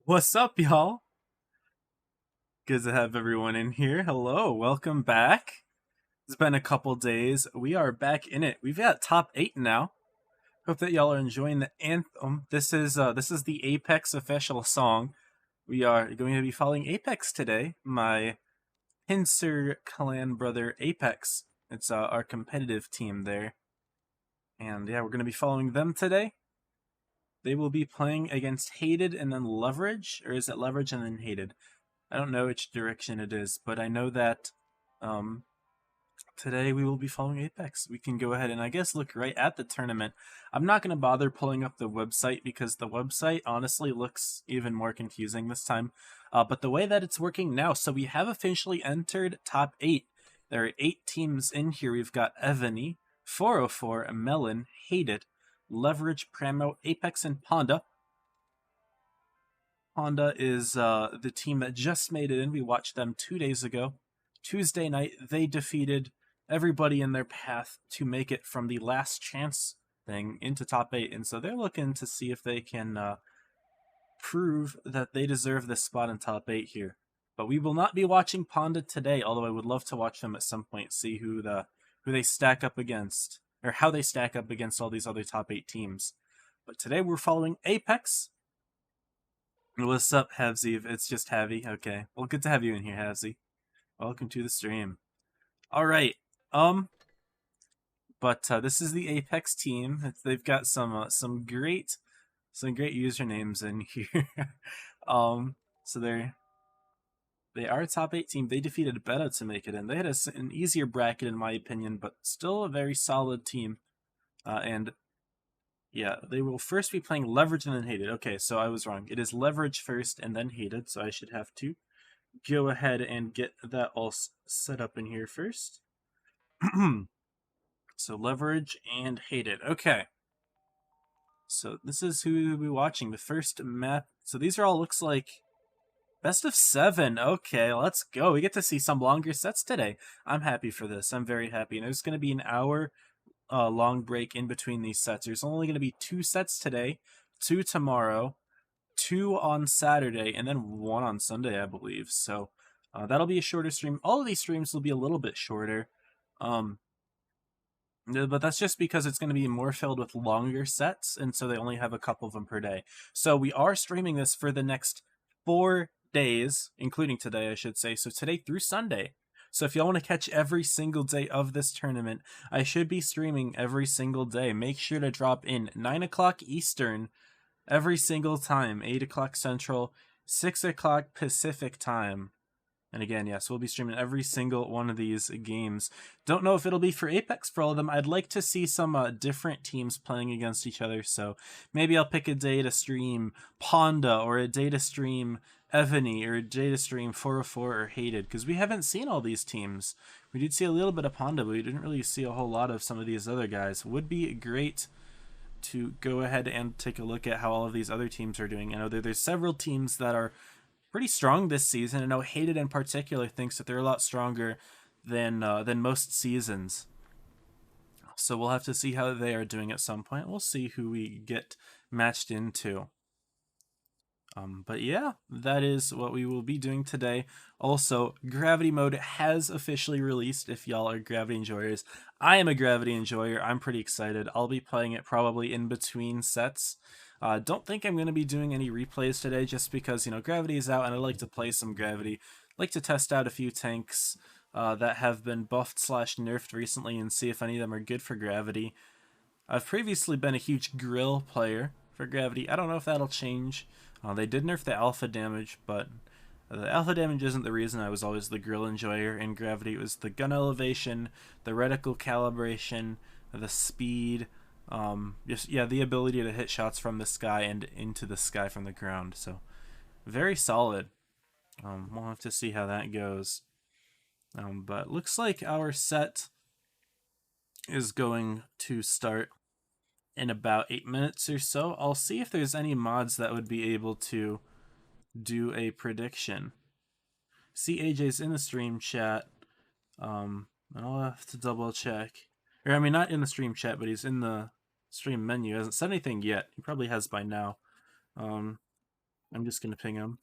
What's up, y'all? Good to have everyone in here. Hello, welcome back. It's been a couple days. We are back in it. We've got top 8 now. Hope that y'all are enjoying the anthem. This is the Apex official song. We are going to be following Apex today. My pincer clan brother Apex. It's our competitive team there. And yeah, we're going to be following them today. They will be playing against Hated and then Leverage, or is it Leverage and then Hated? I don't know which direction it is, but I know that um, today we will be following Apex. We can go ahead and I guess look right at the tournament. I'm not going to bother pulling up the website because the website honestly looks even more confusing this time. But the way that it's working now, so we have officially entered top 8. There are 8 teams in here. We've got Evany, 404, Melon, Hated, Leverage, Pramo, Apex, and Ponda. Honda is the team that just made it in. We watched them 2 days ago. Tuesday night, they defeated everybody in their path to make it from the last chance thing into top 8. And so they're looking to see if they can prove that they deserve this spot in top 8 here. But we will not be watching Ponda today, although I would love to watch them at some point, see who they stack up against, or how they stack up against all these other top 8 teams. But today we're following Apex. What's up, Havzy? It's just Havy. Okay. Well, good to have you in here, Havzy. Welcome to the stream. All right. But this is the Apex team. They've got some great usernames in here. So they are a top 8 team. They defeated Beta to make it in. They had an easier bracket in my opinion, but still a very solid team. And yeah, they will first be playing Leverage and then Hated. Okay, so I was wrong. It is Leverage first and then Hated, so I should have to go ahead and get that all set up in here first. So Leverage and Hated. Okay. So this is who we'll be watching. The first map. So these are all looks like best of 7. Okay, let's go. We get to see some longer sets today. I'm happy for this. I'm very happy. And there's going to be an hour long break in between these sets. There's only going to be 2 sets today, 2 tomorrow, 2 on Saturday, and then 1 on Sunday, I believe. So that'll be a shorter stream. All of these streams will be a little bit shorter. But that's just because it's going to be more filled with longer sets, and so they only have a couple of them per day. So we are streaming this for the next 4 days, including today, I should say. So today through Sunday. So if y'all want to catch every single day of this tournament, I should be streaming every single day. Make sure to drop in 9 o'clock Eastern every single time, 8 o'clock Central, 6 o'clock Pacific time. And again, yes, we'll be streaming every single one of these games. Don't know if it'll be for Apex for all of them. I'd like to see some different teams playing against each other. So maybe I'll pick a day to stream Ponda, or a day to stream Evany, or a day to stream 404 or Hated, because we haven't seen all these teams. We did see a little bit of Ponda, but we didn't really see a whole lot of some of these other guys. Would be great to go ahead and take a look at how all of these other teams are doing. I know there's several teams that are pretty strong this season. I know Hated in particular thinks that they're a lot stronger than most seasons. So we'll have to see how they are doing at some point. We'll see who we get matched into. But yeah, that is what we will be doing today. Also, Gravity Mode has officially released if y'all are Gravity enjoyers. I am a Gravity enjoyer. I'm pretty excited. I'll be playing it probably in between sets. Don't think I'm going to be doing any replays today just because, you know, Gravity is out and I like to play some Gravity. Like to test out a few tanks that have been buffed / nerfed recently and see if any of them are good for Gravity. I've previously been a huge Grill player for Gravity. I don't know if that'll change. They did nerf the alpha damage, but the alpha damage isn't the reason I was always the Grill enjoyer in Gravity. It was the gun elevation, the reticle calibration, the speed, the ability to hit shots from the sky and into the sky from the ground. So very solid. We'll have to see how that goes. But looks like our set is going to start in about 8 minutes or so. I'll see if there's any mods that would be able to do a prediction. See, AJ's in the stream chat. And I'll have to double check. Or, I mean, not in the stream chat, but he's in the stream menu. He hasn't said anything yet. He probably has by now. I'm just going to ping him.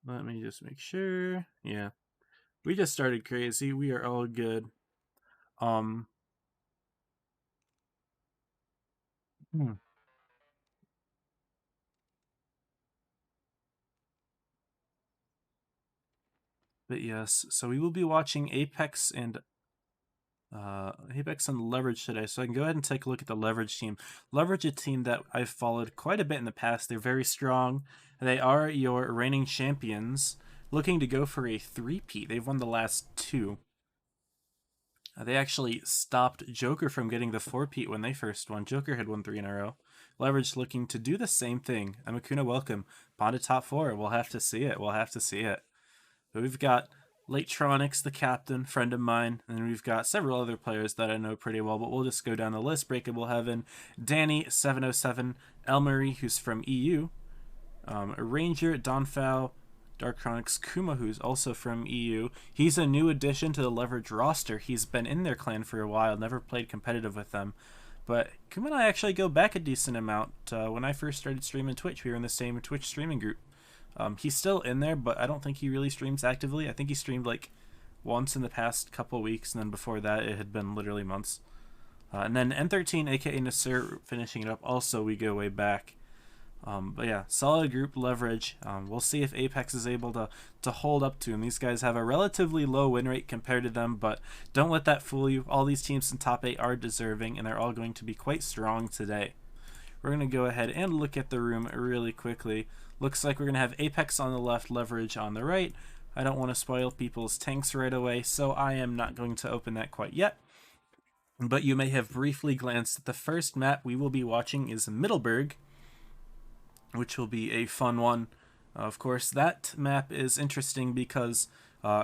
Let me just make sure. Yeah. We just started crazy. We are all good. Um. Hmm. But yes, so we will be watching Apex and Leverage today. So I can go ahead and take a look at the Leverage team. Leverage, a team that I've followed quite a bit in the past. They're very strong. They are your reigning champions, looking to go for a three-peat. They've won the last two. They actually stopped Joker from getting the four-peat when they first won. Joker had won 3 in a row. Leverage looking to do the same thing. Amakuna, welcome. Bonded top 4. We'll have to see it. We'll have to see it. But we've got Latetronics, the captain, friend of mine, and we've got several other players that I know pretty well, but we'll just go down the list. Breakable Heaven, Danny707, Elmarie, who's from EU, Ranger, Donfal, Dark Chronix, Kuma, who's also from EU. He's a new addition to the Leverage roster. He's been in their clan for a while, never played competitive with them. But Kuma and I actually go back a decent amount. When I first started streaming Twitch, we were in the same Twitch streaming group. He's still in there, but I don't think he really streams actively. I think he streamed like once in the past couple weeks, and then before that it had been literally months. And then N13, aka Nasir, finishing it up. Also, we go way back. But yeah, solid group Leverage. We'll see if Apex is able to hold up to him. These guys have a relatively low win rate compared to them, but don't let that fool you. All these teams in top 8 are deserving, and they're all going to be quite strong today. We're going to go ahead and look at the room really quickly. Looks like we're going to have Apex on the left, Leverage on the right. I don't want to spoil people's tanks right away, so I am not going to open that quite yet. But you may have briefly glanced at the first map we will be watching is Middleburg, which will be a fun one. Of course, that map is interesting because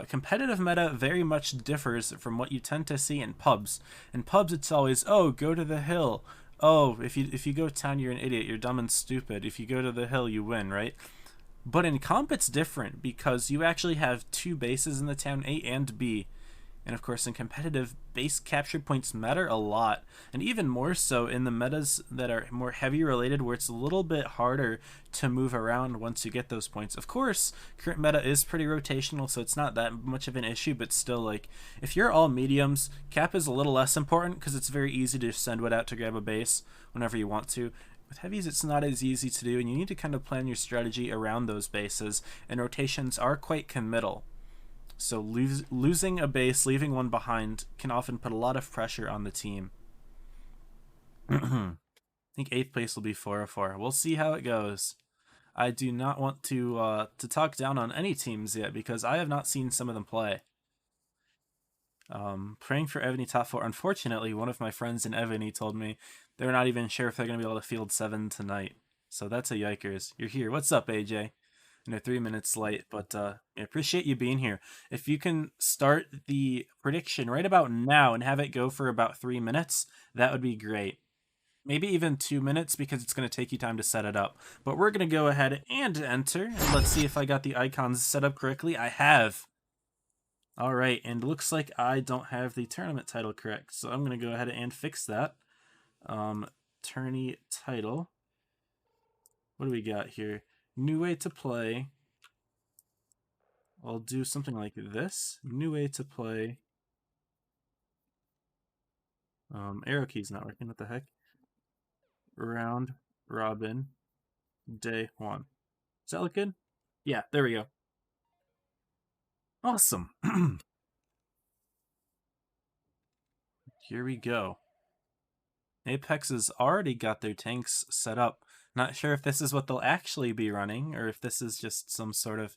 competitive meta very much differs from what you tend to see in pubs. In pubs, it's always, oh, go to the hill. Oh, if you go town, you're an idiot. You're dumb and stupid. If you go to the hill, you win, right? But in comp, it's different because you actually have 2 bases in the town, A and B. And of course, in competitive, base capture points matter a lot, and even more so in the metas that are more heavy related, where it's a little bit harder to move around once you get those points. Of course, current meta is pretty rotational, so it's not that much of an issue, but still, like, if you're all mediums, cap is a little less important because it's very easy to send Wood out to grab a base whenever you want to. With heavies, it's not as easy to do, and you need to kind of plan your strategy around those bases, and rotations are quite committal. So losing a base, leaving one behind, can often put a lot of pressure on the team. I think 8th place will be 4-4. We'll see how it goes. I do not want to talk down on any teams yet because I have not seen some of them play. Praying for Evany top 4. Unfortunately, one of my friends in Evany told me they're not even sure if they're going to be able to field 7 tonight. So that's a yikers. You're here. What's up, AJ? 3 minutes late, but I appreciate you being here. If you can start the prediction right about now and have it go for about 3 minutes, that would be great. Maybe even 2 minutes because it's going to take you time to set it up. But we're going to go ahead and enter. And let's see if I got the icons set up correctly. I have. All right, and looks like I don't have the tournament title correct, so I'm going to go ahead and fix that. Tourney title. What do we got here? New way to play. I'll do something like this. New way to play. Arrow key's not working. What the heck? Round robin day 1. Does that look good? Yeah, there we go. Awesome. Here we go. Apex has already got their tanks set up. Not sure if this is what they'll actually be running, or if this is just some sort of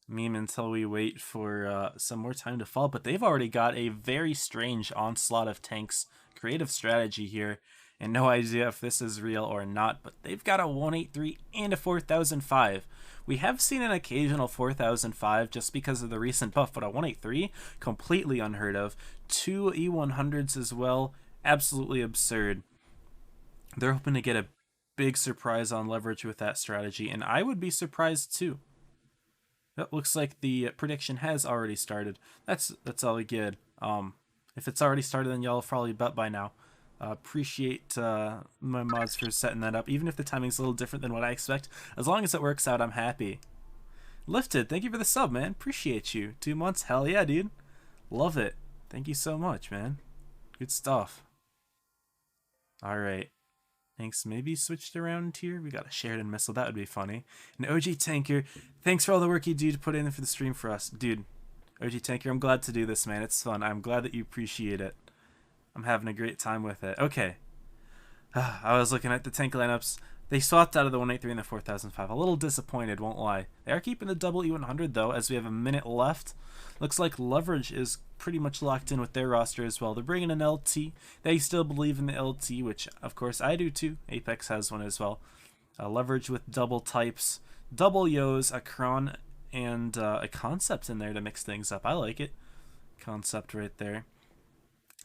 meme until we wait for some more time to fall, but they've already got a very strange onslaught of tanks. Creative strategy here, and no idea if this is real or not, but they've got a 183 and a 4005. We have seen an occasional 4005 just because of the recent buff, but a 183, completely unheard of. 2 E100s as well, absolutely absurd. They're hoping to get a big surprise on Leverage with that strategy, and I would be surprised too. It looks like the prediction has already started. That's all good. If it's already started, then y'all have probably bet by now. Appreciate my mods for setting that up, even if the timing's a little different than what I expect. As long as it works out, I'm happy. Lifted, thank you for the sub, man. Appreciate you. 2 months, hell yeah, dude. Love it. Thank you so much, man. Good stuff. Alright. Thanks. Maybe switched around here. We got a Sheridan missile. That would be funny. An OG Tanker. Thanks for all the work you do to put in for the stream for us. Dude, OG Tanker, I'm glad to do this, man. It's fun. I'm glad that you appreciate it. I'm having a great time with it. Okay. I was looking at the tank lineups. They swapped out of the 183 and the 4005. A little disappointed, won't lie. They are keeping the double E100 though, as we have a minute left. Looks like Leverage is pretty much locked in with their roster as well. They're bringing an LT. They still believe in the LT, which of course I do too. Apex has one as well. Leverage with double types, double Yos, a Kron, and a Concept in there to mix things up. I like it. Concept right there.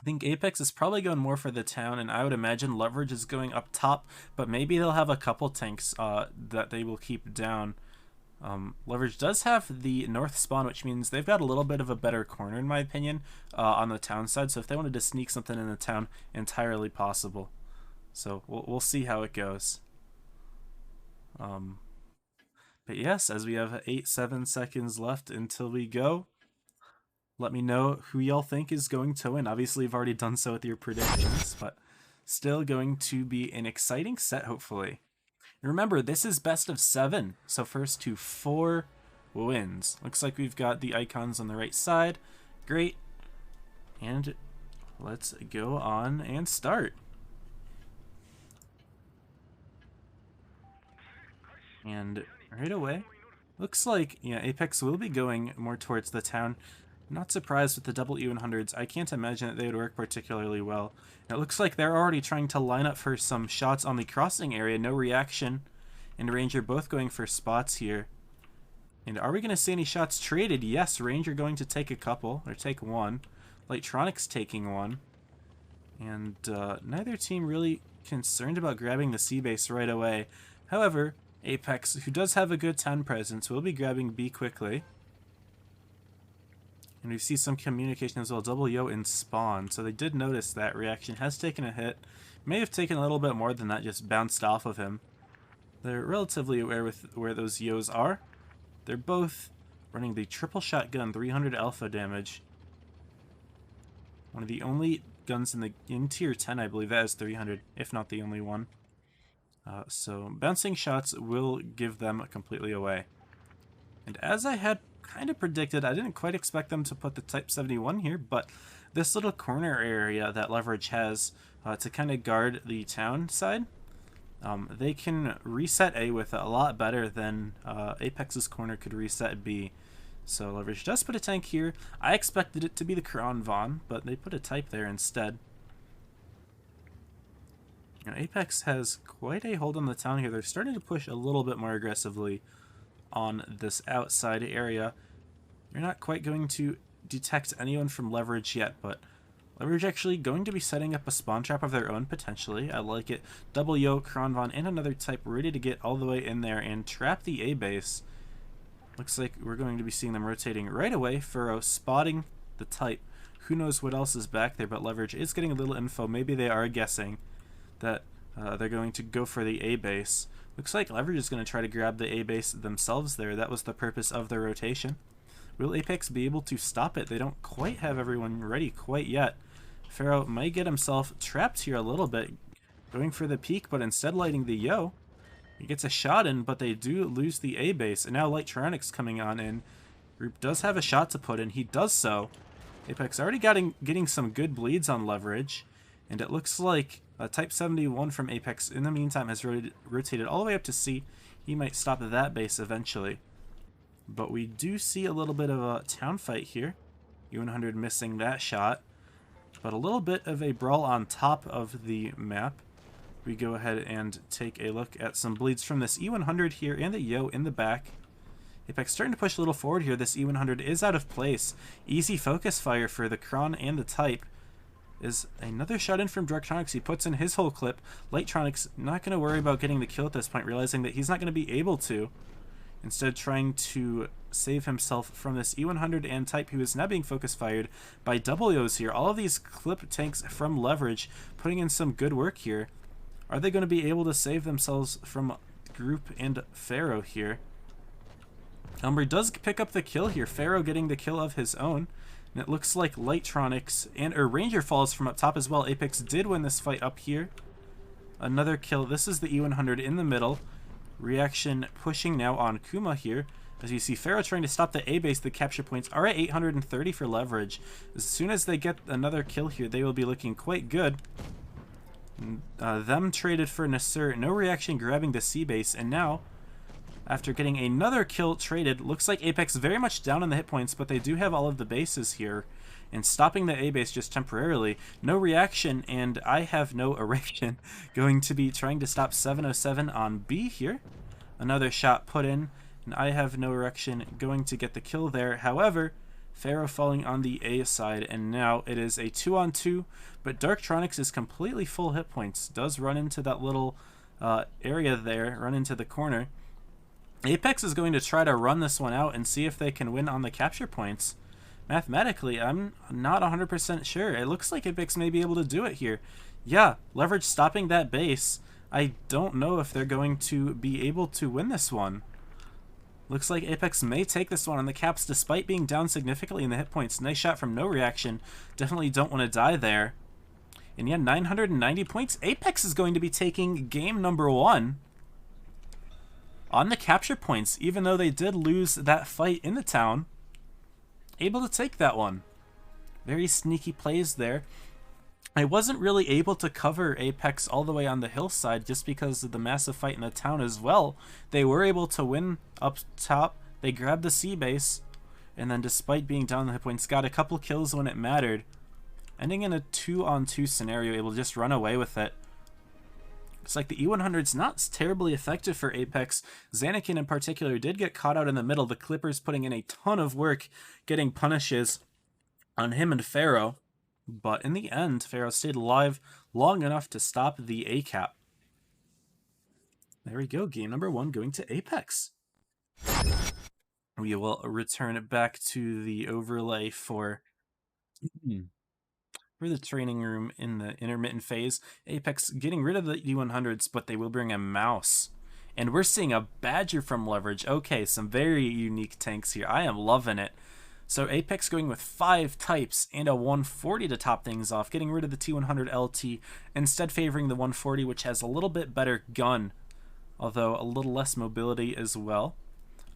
I think Apex is probably going more for the town, and I would imagine Leverage is going up top, but maybe they'll have a couple tanks that they will keep down. Leverage does have the north spawn, which means they've got a little bit of a better corner, in my opinion, on the town side, so if they wanted to sneak something in the town, entirely possible. So we'll see how it goes. But yes, as we have 7 seconds left until we go, let me know who y'all think is going to win. Obviously, you've already done so with your predictions, but still going to be an exciting set, hopefully. And remember, this is best of 7, so first to 4 wins. Looks like we've got the icons on the right side. Great. And let's go on and start. And right away, looks like Apex will be going more towards the town. Not surprised with the double E100s. I can't imagine that they would work particularly well. And it looks like they're already trying to line up for some shots on the crossing area. No reaction. And Ranger both going for spots here. And are we going to see any shots traded? Yes, Ranger going to take a couple, or take one. Lightronic's taking one. And neither team really concerned about grabbing the C base right away. However, Apex, who does have a good town presence, will be grabbing B quickly. And we see some communication as well. Double Yo in spawn. So they did notice that reaction has taken a hit. May have taken a little bit more than that, just bounced off of him. They're relatively aware with where those Yos are. They're both running the triple shotgun, 300 alpha damage. One of the only guns in tier 10, I believe, that is 300, if not the only one. So bouncing shots will give them completely away. And as I had kind of predicted, I didn't quite expect them to put the Type 71 here, but this little corner area that Leverage has to kind of guard the town side, they can reset A with a lot better than Apex's corner could reset B. So Leverage does put a tank here. I expected it to be the Kron Vaughn, but they put a Type there instead. Now, Apex has quite a hold on the town here. They're starting to push a little bit more aggressively on this outside area. You're not quite going to detect anyone from Leverage yet, but Leverage actually going to be setting up a spawn trap of their own, potentially. I like it. Double Yo, Kronvon, and another Type ready to get all the way in there and trap the A base. Looks like we're going to be seeing them rotating right away. Furrow spotting the Type. Who knows what else is back there, but Leverage is getting a little info. Maybe they are guessing that they're going to go for the A base. Looks like Leverage is going to try to grab the A base themselves there. That was the purpose of the rotation. Will Apex be able to stop it? They don't quite have everyone ready quite yet. Pharaoh might get himself trapped here a little bit, going for the peak, but instead lighting the Yo. He gets a shot in, but they do lose the A base. And now Lightronics coming on in. Group does have a shot to put in. He does so. Apex already getting some good bleeds on Leverage. And it looks like Type 71 from Apex, in the meantime, has rotated all the way up to C. He might stop that base eventually. But we do see a little bit of a town fight here. U100 missing that shot. But a little bit of a brawl on top of the map. We go ahead and take a look at some bleeds from this E100 here and the Yo in the back. Apex starting to push a little forward here. This E100 is out of place. Easy focus fire for the Kron and the Type. Is another shot in from Directronics. He puts in his whole clip. Lightronics not going to worry about getting the kill at this point, realizing that he's not going to be able to. instead trying to save himself from this E100 and type, who is now being focus fired by W's here. All of these clip tanks from Leverage putting in some good work here. Are they going to be able to save themselves from Group and Pharaoh here? Umber does pick up the kill here. Pharaoh getting the kill of his own. And it looks like Lightronics and Ranger falls from up top as well. Apex did win this fight up here. Another kill. This is the E100 in the middle. Reaction pushing now on Kuma here. As you see, Pharaoh trying to stop the A base. The capture points are at 830 for Leverage. As soon as they get another kill here, they will be looking quite good. Them traded for Nasser. No Reaction grabbing the C base. And now, after getting another kill traded, looks like Apex very much down on the hit points, but they do have all of the bases here. And stopping the A base just temporarily. No Reaction, and I have no erection. Going to be trying to stop 707 on B here. Another shot put in, and I have no erection going to get the kill there. However, Pharaoh falling on the A side, and now it is a 2-on-2, but Darktronics is completely full hit points. Does run into that little area there, run into the corner. Apex is going to try to run this one out and see if they can win on the capture points. Mathematically, I'm not 100% sure. It looks like Apex may be able to do it here. Yeah, Leverage stopping that base. I don't know if they're going to be able to win this one. Looks like Apex may take this one on the caps despite being down significantly in the hit points. Nice shot from No Reaction. Definitely don't want to die there. And yeah, 990 points. Apex is going to be taking game number 1 on the capture points, even though they did lose that fight in the town. Able to take that one. Very sneaky plays there. I wasn't really able to cover Apex all the way on the hillside just because of the massive fight in the town as well. They were able to win up top. They grabbed the C base, and then despite being down the hit points, got a couple kills when it mattered. Ending in a 2-on-2 scenario, able to just run away with it. It's like the E100's not terribly effective for Apex. Xanakin in particular did get caught out in the middle. The Clippers putting in a ton of work getting punishes on him and Pharaoh. But in the end, Pharaoh stayed alive long enough to stop the A cap. There we go. Game number 1 going to Apex. We will return back to the overlay for the training room in the intermittent phase. Apex getting rid of the E100s, but they will bring a mouse. And we're seeing a Badger from Leverage. Okay, some very unique tanks here. I am loving it. So Apex going with 5 types and a 140 to top things off, getting rid of the T100 LT, instead favoring the 140, which has a little bit better gun, although a little less mobility as well.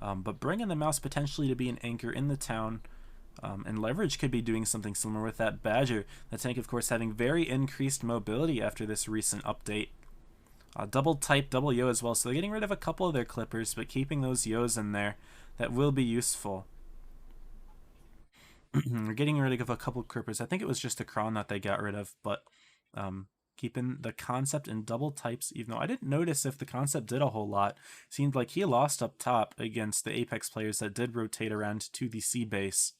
But bringing the mouse potentially to be an anchor in the town. And Leverage could be doing something similar with that Badger. The tank, of course, having very increased mobility after this recent update. Double type, double yo as well, so they're getting rid of a couple of their clippers, but keeping those yos in there. That will be useful. We're getting rid of a couple clippers. I think it was just the Kron that they got rid of, but keeping the concept in double types, even though I didn't notice if the concept did a whole lot. Seemed like he lost up top against the Apex players that did rotate around to the C base.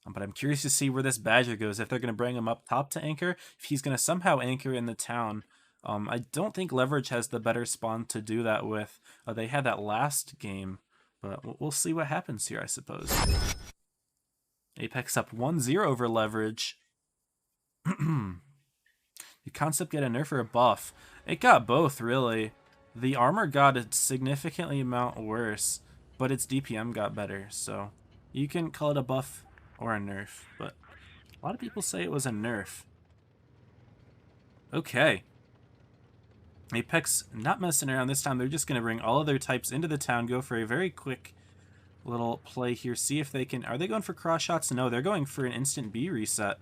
But I'm curious to see where this Badger goes, if they're going to bring him up top to anchor, if he's going to somehow anchor in the town. I don't think Leverage has the better spawn to do that with. They had that last game, but we'll see what happens here, I suppose. Apex up 1-0 over Leverage. The concept get a nerf or a buff? It got both, really. The armor got a significantly amount worse, but its DPM got better, so you can call it a buff or a nerf, but a lot of people say it was a nerf. Okay. Apex not messing around this time. They're just going to bring all of their types into the town, go for a very quick little play here, see if they can... Are they going for cross shots? No, they're going for an instant B reset.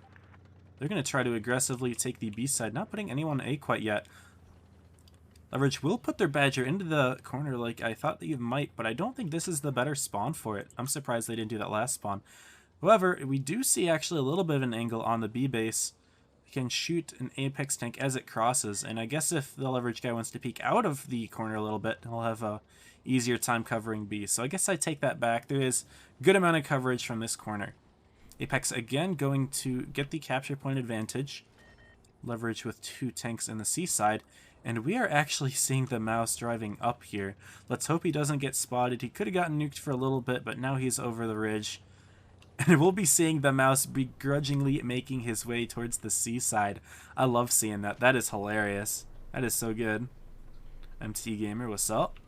They're going to try to aggressively take the B side, not putting anyone A quite yet. Leverage will put their Badger into the corner like I thought they might, but I don't think this is the better spawn for it. I'm surprised they didn't do that last spawn. However, we do see actually a little bit of an angle on the B base. We can shoot an Apex tank as it crosses, and I guess if the Leverage guy wants to peek out of the corner a little bit, he'll have a easier time covering B. So I guess I take that back. There is a good amount of coverage from this corner. Apex again going to get the capture point advantage. Leverage with 2 tanks in the C side. And we are actually seeing the mouse driving up here. Let's hope he doesn't get spotted. He could have gotten nuked for a little bit, but now he's over the ridge. And we'll be seeing the mouse begrudgingly making his way towards the seaside. I love seeing that. That is hilarious. That is so good. MT Gamer, what's up?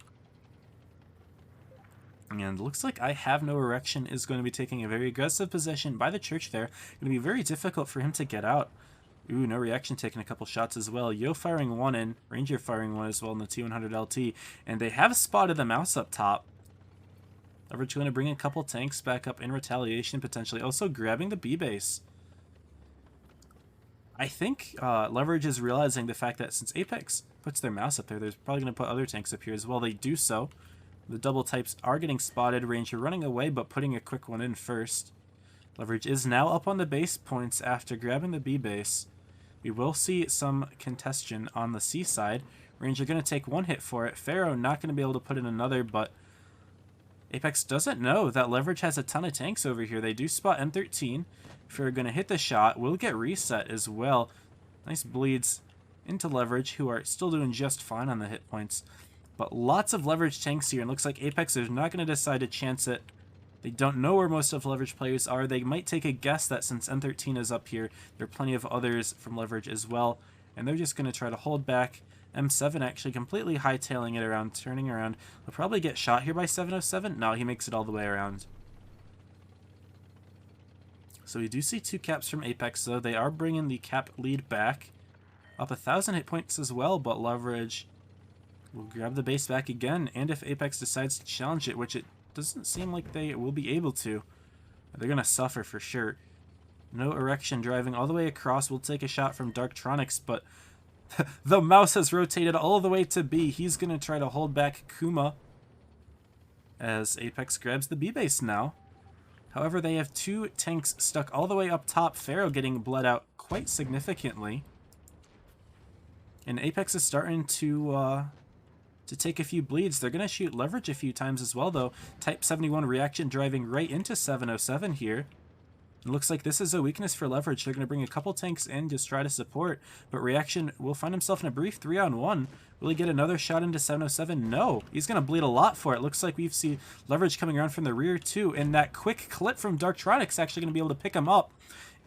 And looks like I Have No Erection is going to be taking a very aggressive position by the church there. Going to be very difficult for him to get out. Ooh, No Reaction taking a couple shots as well. Yo firing one in. Ranger firing one as well in the T100 LT. And they have spotted the mouse up top. Leverage going to bring a couple tanks back up in retaliation, potentially. Also grabbing the B base. I think Leverage is realizing the fact that since Apex puts their mouse up there, they're probably going to put other tanks up here as well. They do so. The double types are getting spotted. Ranger running away, but putting a quick one in first. Leverage is now up on the base points after grabbing the B base. We will see some congestion on the C side. Ranger going to take one hit for it. Pharaoh not going to be able to put in another, but Apex doesn't know that Leverage has a ton of tanks over here. They do spot M13. If we're going to hit the shot, we'll get reset as well. Nice bleeds into Leverage, who are still doing just fine on the hit points. But lots of Leverage tanks here, and looks like Apex is not going to decide to chance it. They don't know where most of Leverage players are. They might take a guess that since M13 is up here, there are plenty of others from Leverage as well. And they're just going to try to hold back. M7 actually completely hightailing it around, turning around. He'll probably get shot here by 707. No, he makes it all the way around. So we do see 2 caps from Apex, though. They are bringing the cap lead back. Up 1,000 hit points as well, but Leverage will grab the base back again. And if Apex decides to challenge it, which it doesn't seem like they will be able to, they're going to suffer for sure. No Erection driving all the way across. We'll take a shot from Darktronics, but the mouse has rotated all the way to B. He's going to try to hold back Kuma as Apex grabs the B base now. However, they have 2 tanks stuck all the way up top. Pharaoh getting bled out quite significantly. And Apex is starting to take a few bleeds. They're going to shoot Leverage a few times as well, though. Type 71 Reaction driving right into 707 here. It looks like this is a weakness for Leverage. They're going to bring a couple tanks in to try to support, but Reaction will find himself in a brief 3-on-1. Will he get another shot into 707? No. He's going to bleed a lot for it. Looks like we've seen Leverage coming around from the rear too, and that quick clip from Darktronics actually going to be able to pick him up.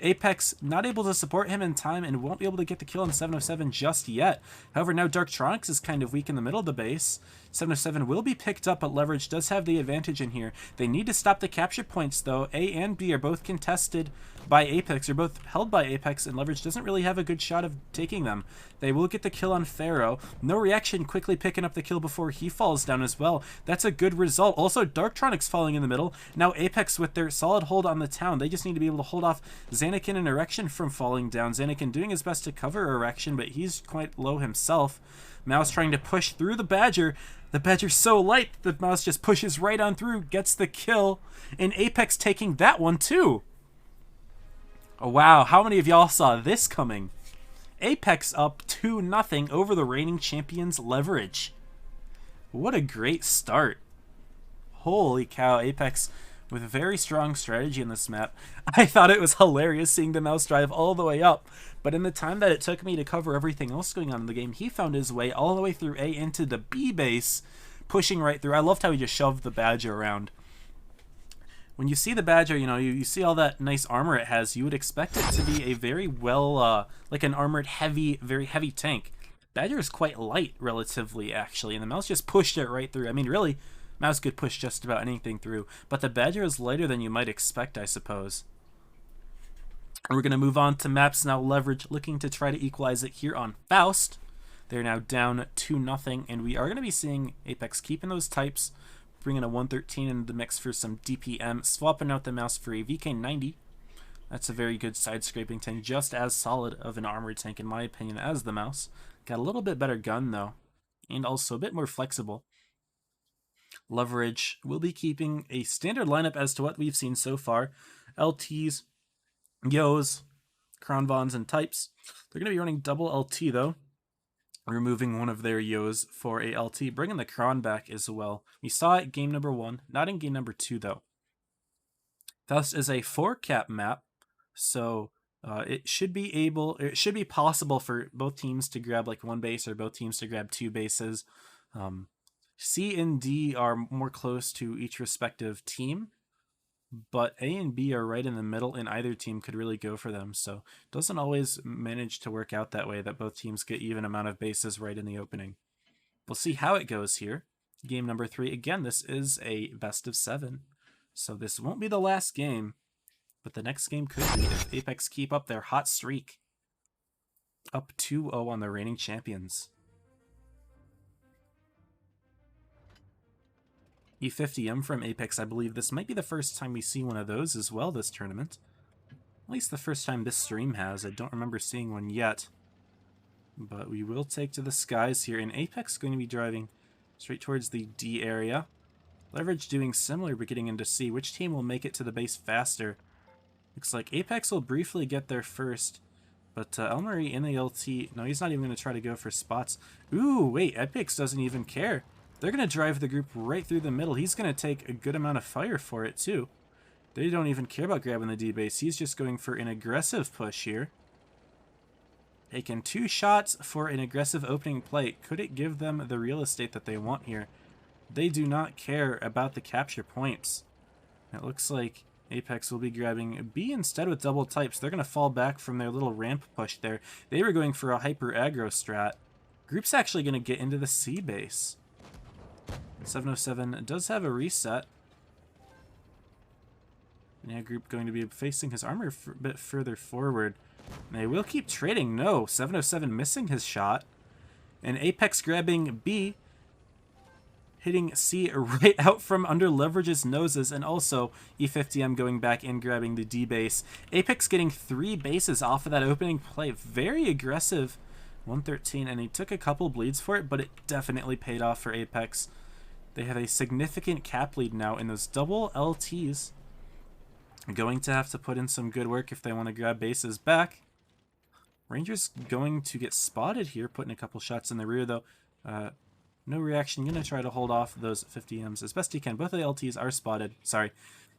Apex not able to support him in time and won't be able to get the kill on 707 just yet. However, now Darktronics is kind of weak in the middle of the base. 707 will be picked up, but Leverage does have the advantage in here. They need to stop the capture points, though. A and B are both contested by Apex. They're both held by Apex, and Leverage doesn't really have a good shot of taking them. They will get the kill on Pharaoh. No Reaction quickly picking up the kill before he falls down as well. That's a good result. Also, Darktronics falling in the middle. Now Apex with their solid hold on the town. They just need to be able to hold off Xanakin and Erection from falling down. Xanakin doing his best to cover Erection, but he's quite low himself. Mouse trying to push through the Badger. The Badger's so light, the Mouse just pushes right on through, gets the kill, and Apex taking that one too. Oh, wow, how many of y'all saw this coming? Apex up 2-0 over the reigning champions Leverage. What a great start. Holy cow, Apex with a very strong strategy in this map. I thought it was hilarious seeing the Mouse drive all the way up, but in the time that it took me to cover everything else going on in the game, he found his way all the way through A into the B base, pushing right through. I loved how he just shoved the Badger around. When you see the Badger, you know, you see all that nice armor it has, you would expect it to be a very well, like an armored heavy, very heavy tank. Badger is quite light relatively, actually, and the Mouse just pushed it right through. I mean, really, Mouse could push just about anything through, but the Badger is lighter than you might expect, I suppose. We're going to move on to maps now. Leverage looking to try to equalize it here on Faust. They're now down 2-0, and we are going to be seeing Apex keeping those types, bringing a 113 into the mix for some DPM, swapping out the Mouse for a VK90. That's a very good side-scraping tank, just as solid of an armored tank in my opinion as the Mouse. Got a little bit better gun though, and also a bit more flexible. Leverage will be keeping a standard lineup as to what we've seen so far. LTs, Yos, Kronvons, and Types. They're going to be running double LT though, removing one of their Yos for a LT, bringing the Kron back as well. We saw it game number 1, not in game number 2 though. Faust is a 4-cap map, so It should be possible for both teams to grab like one base or both teams to grab two bases. C and D are more close to each respective team, but A and B are right in the middle, and either team could really go for them. So it doesn't always manage to work out that way, that both teams get even amount of bases right in the opening. We'll see how it goes here. Game number 3. Again, this is a best of 7. So this won't be the last game, but the next game could be if Apex keep up their hot streak. Up 2-0 on the reigning champions. E50M from Apex. I believe this might be the first time we see one of those as well this tournament. At least the first time this stream has. I don't remember seeing one yet. But we will take to the skies here, and Apex is going to be driving straight towards the D area. Leverage doing similar, but getting into C. Which team will make it to the base faster? Looks like Apex will briefly get there first, but Elmarie in the LT, no, he's not even going to try to go for spots. Ooh, wait, Apex doesn't even care. They're going to drive the group right through the middle. He's going to take a good amount of fire for it, too. They don't even care about grabbing the D base. He's just going for an aggressive push here. Taking 2 shots for an aggressive opening play. Could it give them the real estate that they want here? They do not care about the capture points. It looks like Apex will be grabbing B instead with double types. They're going to fall back from their little ramp push there. They were going for a hyper aggro strat. Group's actually going to get into the C base. 707 does have a reset. Now group going to be facing his armor a bit further forward. They will keep trading. No, 707 missing his shot. And Apex grabbing B, hitting C right out from under Leverage's noses, and also E50M going back in grabbing the D base. Apex getting 3 bases off of that opening play. Very aggressive. 113, and he took a couple bleeds for it, but it definitely paid off for Apex. They have a significant cap lead now in those double LTs. Going to have to put in some good work if they want to grab bases back. Rangers going to get spotted here, putting a couple shots in the rear though. No reaction. Going to try to hold off those 50Ms as best he can. Both of the LTs are spotted. Sorry.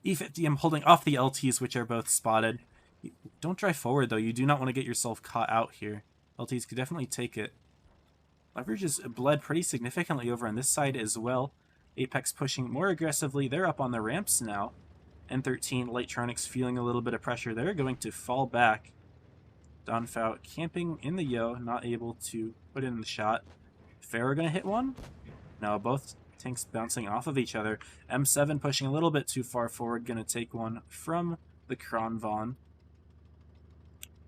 E50M holding off the LTs, which are both spotted. Don't drive forward though. You do not want to get yourself caught out here. LTs could definitely take it. Leverage is bled pretty significantly over on this side as well. Apex pushing more aggressively. They're up on the ramps now. N13, Lightronix feeling a little bit of pressure. They're going to fall back. Donfau camping in the Yo, not able to put in the shot. Pharaoh gonna hit one? No, both tanks bouncing off of each other. M7 pushing a little bit too far forward, gonna take one from the Kronvon.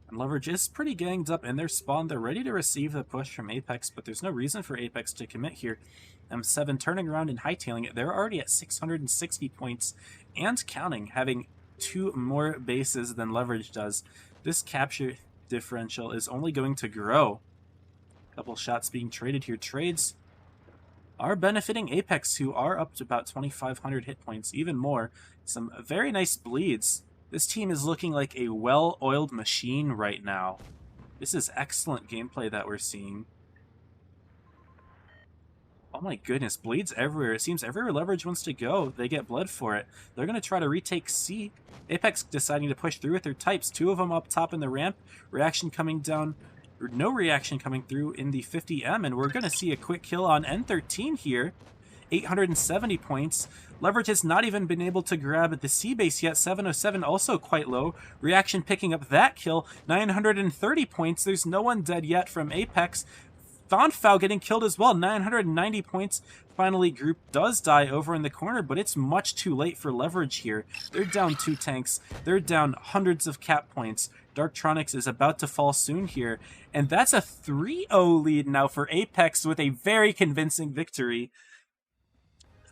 And Leverage is pretty ganged up in their spawn. They're ready to receive the push from Apex, but there's no reason for Apex to commit here. M7 turning around and hightailing it. They're already at 660 points and counting, having 2 more bases than Leverage does. This capture differential is only going to grow. A couple shots being traded here. Trades are benefiting Apex, who are up to about 2,500 hit points, even more. Some very nice bleeds. This team is looking like a well-oiled machine right now. This is excellent gameplay that we're seeing. Oh my goodness, bleeds everywhere. It seems everywhere Leverage wants to go, they get bled for it. They're going to try to retake C. Apex deciding to push through with their types. 2 of them up top in the ramp. Reaction coming down, or no reaction coming through in the 50M, and we're going to see a quick kill on N13 here. 870 points. Leverage has not even been able to grab at the C base yet. 707 also quite low. Reaction picking up that kill. 930 points. There's no one dead yet from Apex. Donfau getting killed as well. 990 points. Finally, group does die over in the corner, but it's much too late for Leverage here. They're down 2 tanks. They're down hundreds of cap points. Darktronics is about to fall soon here. And that's a 3-0 lead now for Apex with a very convincing victory.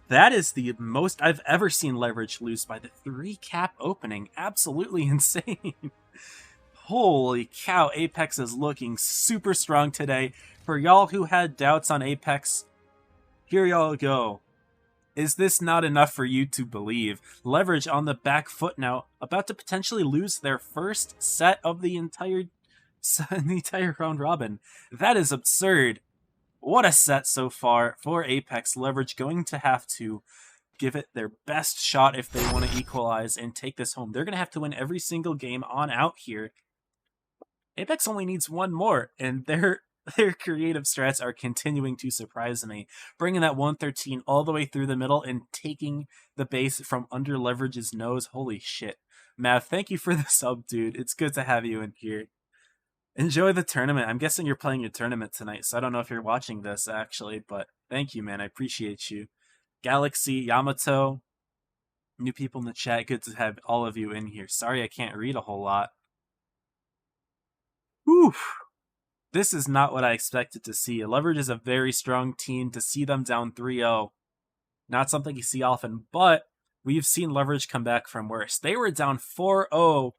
That is the most I've ever seen Leverage lose by the 3 cap opening. Absolutely insane. Holy cow, Apex is looking super strong today. For y'all who had doubts on Apex, here y'all go. Is this not enough for you to believe? Leverage on the back foot now, about to potentially lose their first set of the entire round robin. That is absurd. What a set so far for Apex. Leverage going to have to give it their best shot if they want to equalize and take this home. They're going to have to win every single game on out here Apex only needs one more, and their creative strats are continuing to surprise me. Bringing that 113 all the way through the middle and taking the base from under Leverage's nose. Holy shit. Mav, thank you for the sub, dude. It's good to have you in here. Enjoy the tournament. I'm guessing you're playing your tournament tonight, so I don't know if you're watching this, actually, but thank you, man. I appreciate you. Galaxy, Yamato, new people in the chat. Good to have all of you in here. Sorry I can't read a whole lot. Whew. This is not what I expected to see. Leverage is a very strong team. To see them down 3-0, not something you see often, but we've seen Leverage come back from worse. They were down 4-0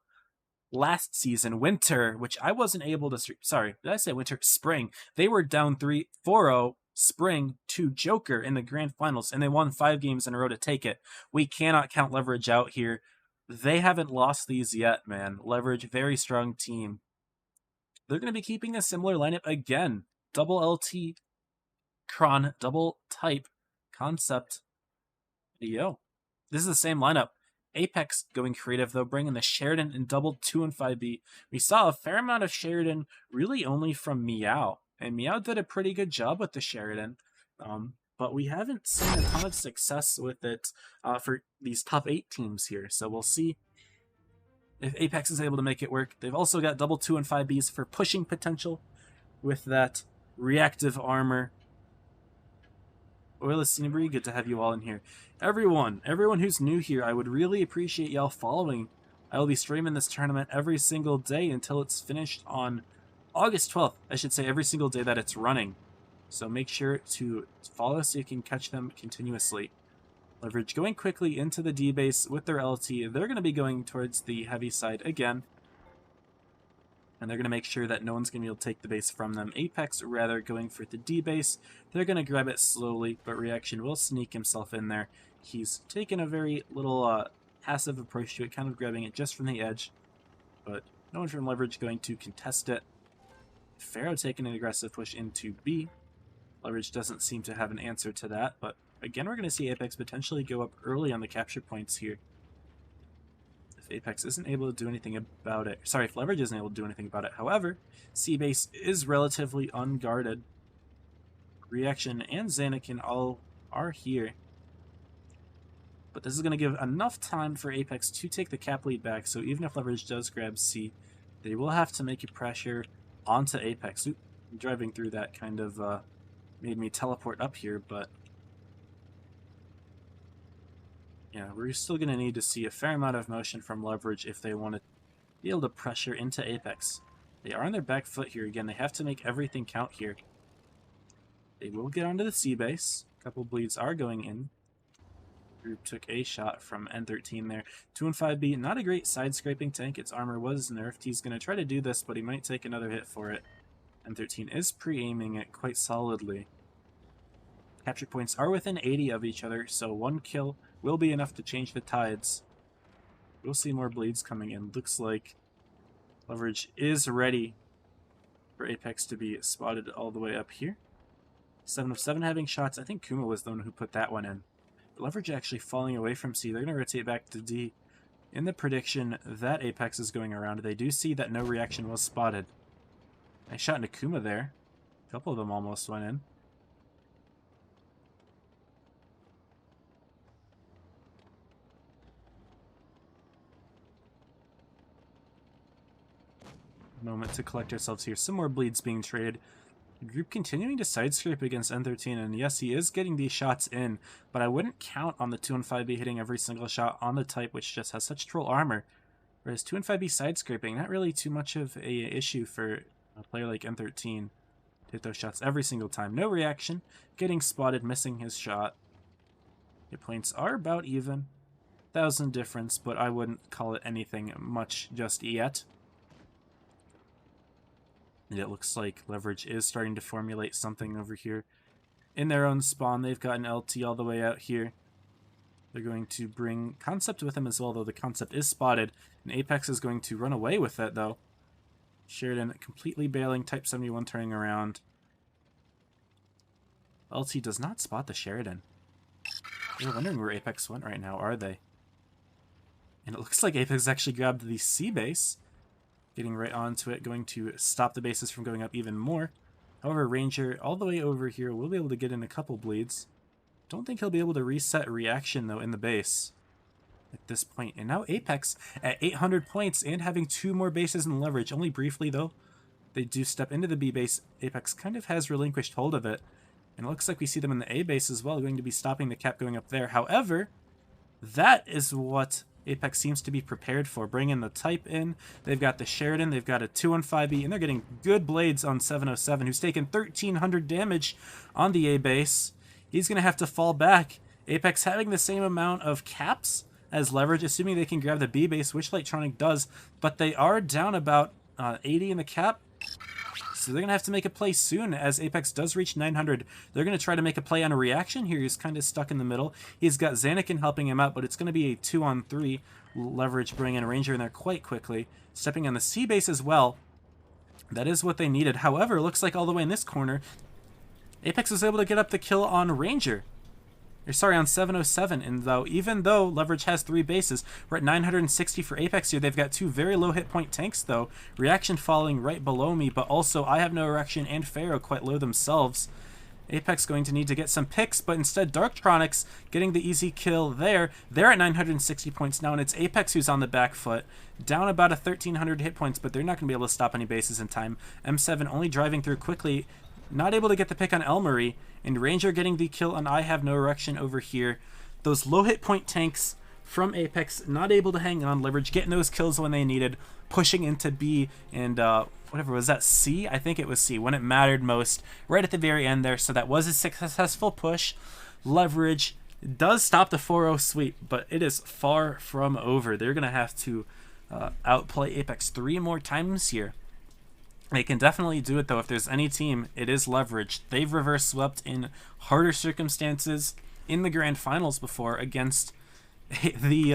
last season, winter, which I wasn't able to... Sorry, did I say winter? Spring. They were down 4-0 spring to Joker in the grand finals, and they won 5 games in a row to take it. We cannot count Leverage out here. They haven't lost these yet, man. Leverage, very strong team. They're going to be keeping a similar lineup again. Double LT, Kron, double type, Concept, Yo. This is the same lineup. Apex going creative, though, bringing the Sheridan in double 2 and 5B. We saw a fair amount of Sheridan, really only from Meow. And Meow did a pretty good job with the Sheridan. But we haven't seen a ton of success with it for these top 8 teams here. So we'll see if Apex is able to make it work. They've also got double 2 and 5Bs for pushing potential with that reactive armor. Oilus Cinebri, good to have you all in here. Everyone who's new here, I would really appreciate y'all following. I will be streaming this tournament every single day until it's finished on August 12th. I should say every single day that it's running. So make sure to follow so you can catch them continuously. Leverage going quickly into the D base with their LT. They're going to be going towards the heavy side again. And they're going to make sure that no one's going to be able to take the base from them. Apex, rather, going for the D base. They're going to grab it slowly, but Reaction will sneak himself in there. He's taken a very little passive approach to it, kind of grabbing it just from the edge. But no one from Leverage going to contest it. Pharaoh taking an aggressive push into B. Leverage doesn't seem to have an answer to that, but again, we're going to see Apex potentially go up early on the capture points here. If Apex isn't able to do anything about it... Sorry, if Leverage isn't able to do anything about it. However, C-Base is relatively unguarded. Reaction and Xanakin all are here. But this is going to give enough time for Apex to take the cap lead back, so even if Leverage does grab C, they will have to make a pressure onto Apex. Oop, driving through that kind of made me teleport up here, but... yeah, we're still going to need to see a fair amount of motion from Leverage if they want to be able to pressure into Apex. They are on their back foot here again. They have to make everything count here. They will get onto the C base. A couple bleeds are going in. Group took a shot from N13 there. 2 and 5B, not a great side-scraping tank. Its armor was nerfed. He's going to try to do this, but he might take another hit for it. N13 is pre-aiming it quite solidly. Capture points are within 80 of each other, so 1 kill will be enough to change the tides. We'll see more bleeds coming in. Looks like Leverage is ready for Apex to be spotted all the way up here. 7 of 7 having shots. I think Kuma was the one who put that one in. But Leverage actually falling away from C. They're going to rotate back to D. In the prediction that Apex is going around, they do see that no reaction was spotted. Nice shot into Kuma there. A couple of them almost went in. Moment to collect ourselves here. Some more bleeds being traded. The group continuing to side-scrape against N13, and yes, he is getting these shots in, but I wouldn't count on the 2 and 5B hitting every single shot on the type, which just has such troll armor. Whereas 2 and 5B side-scraping, not really too much of a issue for a player like N13 to hit those shots every single time. No reaction, getting spotted, missing his shot. Hit points are about even. 1,000 difference, but I wouldn't call it anything much just yet. And it looks like Leverage is starting to formulate something over here. In their own spawn, they've got an LT all the way out here. They're going to bring Concept with them as well, though the Concept is spotted. And Apex is going to run away with it, though. Sheridan completely bailing, Type 71 turning around. LT does not spot the Sheridan. They're wondering where Apex went right now, are they? And it looks like Apex actually grabbed the C base. getting right onto it, going to stop the bases from going up even more. However, Ranger all the way over here will be able to get in a couple bleeds. Don't think he'll be able to reset reaction, though, in the base at this point. And now Apex at 800 points and having 2 more bases in leverage. Only briefly, though. They do step into the B base. Apex kind of has relinquished hold of it. And it looks like we see them in the A base as well, going to be stopping the cap going up there. However, that is what Apex seems to be prepared for. Bringing the type in. They've got the Sheridan. They've got a 215B. And they're getting good blades on 707, who's taken 1,300 damage on the A base. He's going to have to fall back. Apex having the same amount of caps as leverage, assuming they can grab the B base, which Lighttronic does. But they are down about 80 in the cap. So they're going to have to make a play soon as Apex does reach 900. They're going to try to make a play on a reaction here. He's kind of stuck in the middle. He's got Xanakin helping him out, but it's going to be a 2-on-3 leverage, bringing in a Ranger in there quite quickly. Stepping on the C base as well. That is what they needed. However, it looks like all the way in this corner, Apex was able to get up the kill on Ranger. Or sorry, on 707. And even though leverage has 3 bases, we're at 960 for Apex here. They've got 2 very low hit point tanks though. Reaction falling right below me, but also I have no erection and Pharaoh quite low themselves. Apex going to need to get some picks, but instead Darktronics getting the easy kill there. They're at 960 points now, and it's Apex who's on the back foot. Down about 1,300 hit points, but they're not going to be able to stop any bases in time. M7 only driving through quickly. Not able to get the pick on Elmarie, and Ranger getting the kill on I Have No Erection over here. Those low hit point tanks from Apex not able to hang on. Leverage getting those kills when they needed, pushing into B and whatever was that, C? I think it was C when it mattered most, right at the very end there. So that was a successful push. Leverage does stop the 4-0 sweep, but it is far from over. They're going to have to outplay Apex 3 more times here. They can definitely do it, though. If there's any team, it is leverage. They've reverse swept in harder circumstances in the grand finals before against the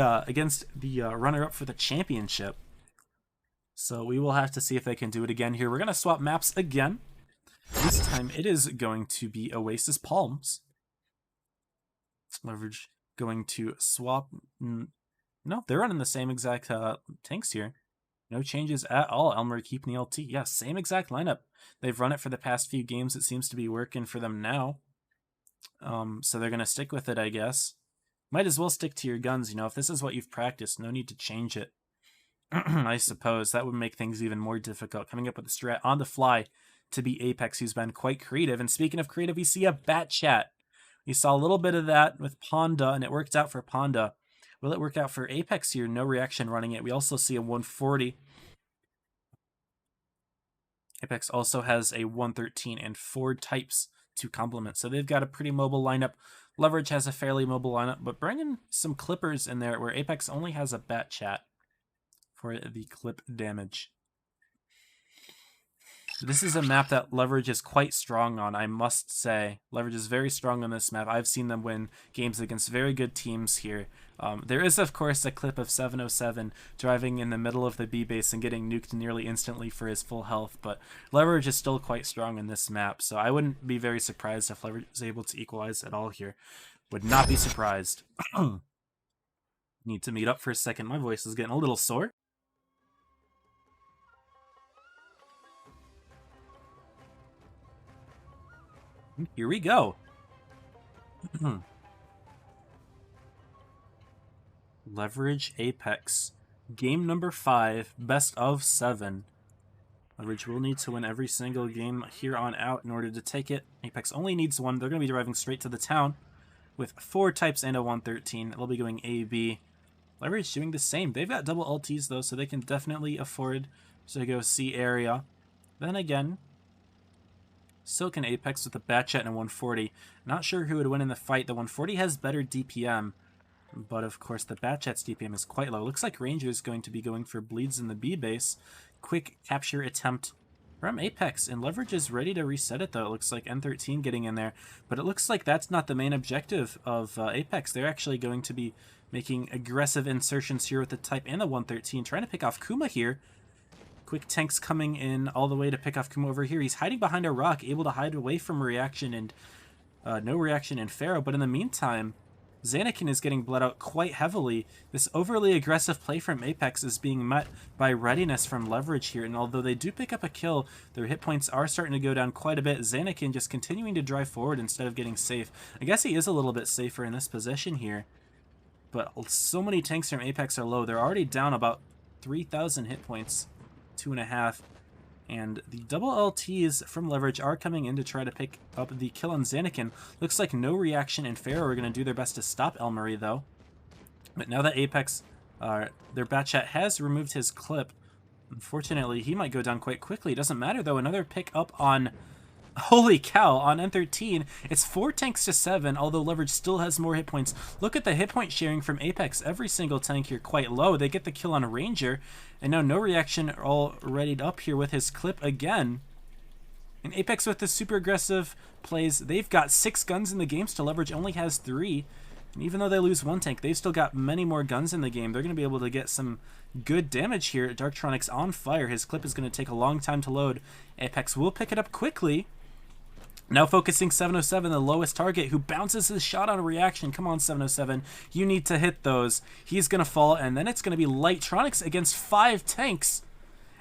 runner-up for the championship. So we will have to see if they can do it again here. We're going to swap maps again. This time it is going to be Oasis Palms. Leverage going to swap. No, they're running the same exact tanks here. No changes at all. Elmer keeping the LT. Yeah, same exact lineup. They've run it for the past few games. It seems to be working for them now. So they're going to stick with it, I guess. Might as well stick to your guns, you know. If this is what you've practiced, no need to change it. I suppose that would make things even more difficult. Coming up with a strat on the fly to be Apex, who's been quite creative. And speaking of creative, we see a bat chat. We saw a little bit of that with Ponda, and it worked out for Ponda. Will it work out for Apex here? No reaction running it. We also see a 140. Apex also has a 113 and 4 types to complement. So they've got a pretty mobile lineup. Leverage has a fairly mobile lineup, but bringing some clippers in there where Apex only has a bat chat for the clip damage. This is a map that Leverage is quite strong on, I must say. Leverage is very strong on this map. I've seen them win games against very good teams here. There is, of course, a clip of 707 driving in the middle of the B base and getting nuked nearly instantly for his full health, but Leverage is still quite strong in this map, so I wouldn't be very surprised if Leverage is able to equalize at all here. Would not be surprised. Need to meet up for a second. My voice is getting a little sore. Here we go. Leverage Apex. Game number 5, best of 7. Leverage will need to win every single game here on out in order to take it. Apex only needs 1. They're going to be driving straight to the town with 4 types and a 113. They'll be going A, B. Leverage doing the same. They've got double LTs though, so they can definitely afford to go C area. Then again, Silk and Apex with a Batchat and a 140. Not sure who would win in the fight. The 140 has better DPM, but of course the Batchat's DPM is quite low. Looks like Ranger is going to be going for bleeds in the B base. Quick capture attempt from Apex, and Leverage is ready to reset it though. It looks like N13 getting in there, but it looks like that's not the main objective of Apex. They're actually going to be making aggressive insertions here with the Type and the 113, trying to pick off Kuma here. Quick tanks coming in all the way to pick off Kuma over here. He's hiding behind a rock, able to hide away from reaction and no reaction in Pharaoh. But in the meantime, Zanakin is getting bled out quite heavily. This overly aggressive play from Apex is being met by readiness from Leverage here, and although they do pick up a kill, their hit points are starting to go down quite a bit. Zanakin just continuing to drive forward instead of getting safe. I guess he is a little bit safer in this position here, but so many tanks from Apex are low. They're already down about 3,000 hit points, 2.5. And the double LTs from Leverage are coming in to try to pick up the kill on Zanakin. Looks like no reaction and Pharaoh are going to do their best to stop Elmarie, though. But now that Apex, their Batchat has removed his clip, unfortunately, he might go down quite quickly. It doesn't matter, though. Another pick up on... Holy cow, on N13, it's 4 tanks to 7, although Leverage still has more hit points. Look at the hit point sharing from Apex. Every single tank here quite low. They get the kill on a Ranger, and now no reaction all readied up here with his clip again. And Apex with the super aggressive plays, they've got 6 guns in the game, still Leverage only has 3. And even though they lose 1 tank, they've still got many more guns in the game. They're going to be able to get some good damage here. Darktronic's on fire. His clip is going to take a long time to load. Apex will pick it up quickly. Now focusing 707, the lowest target, who bounces his shot on a reaction. Come on, 707. You need to hit those. He's going to fall, and then it's going to be Lightronics against 5 tanks.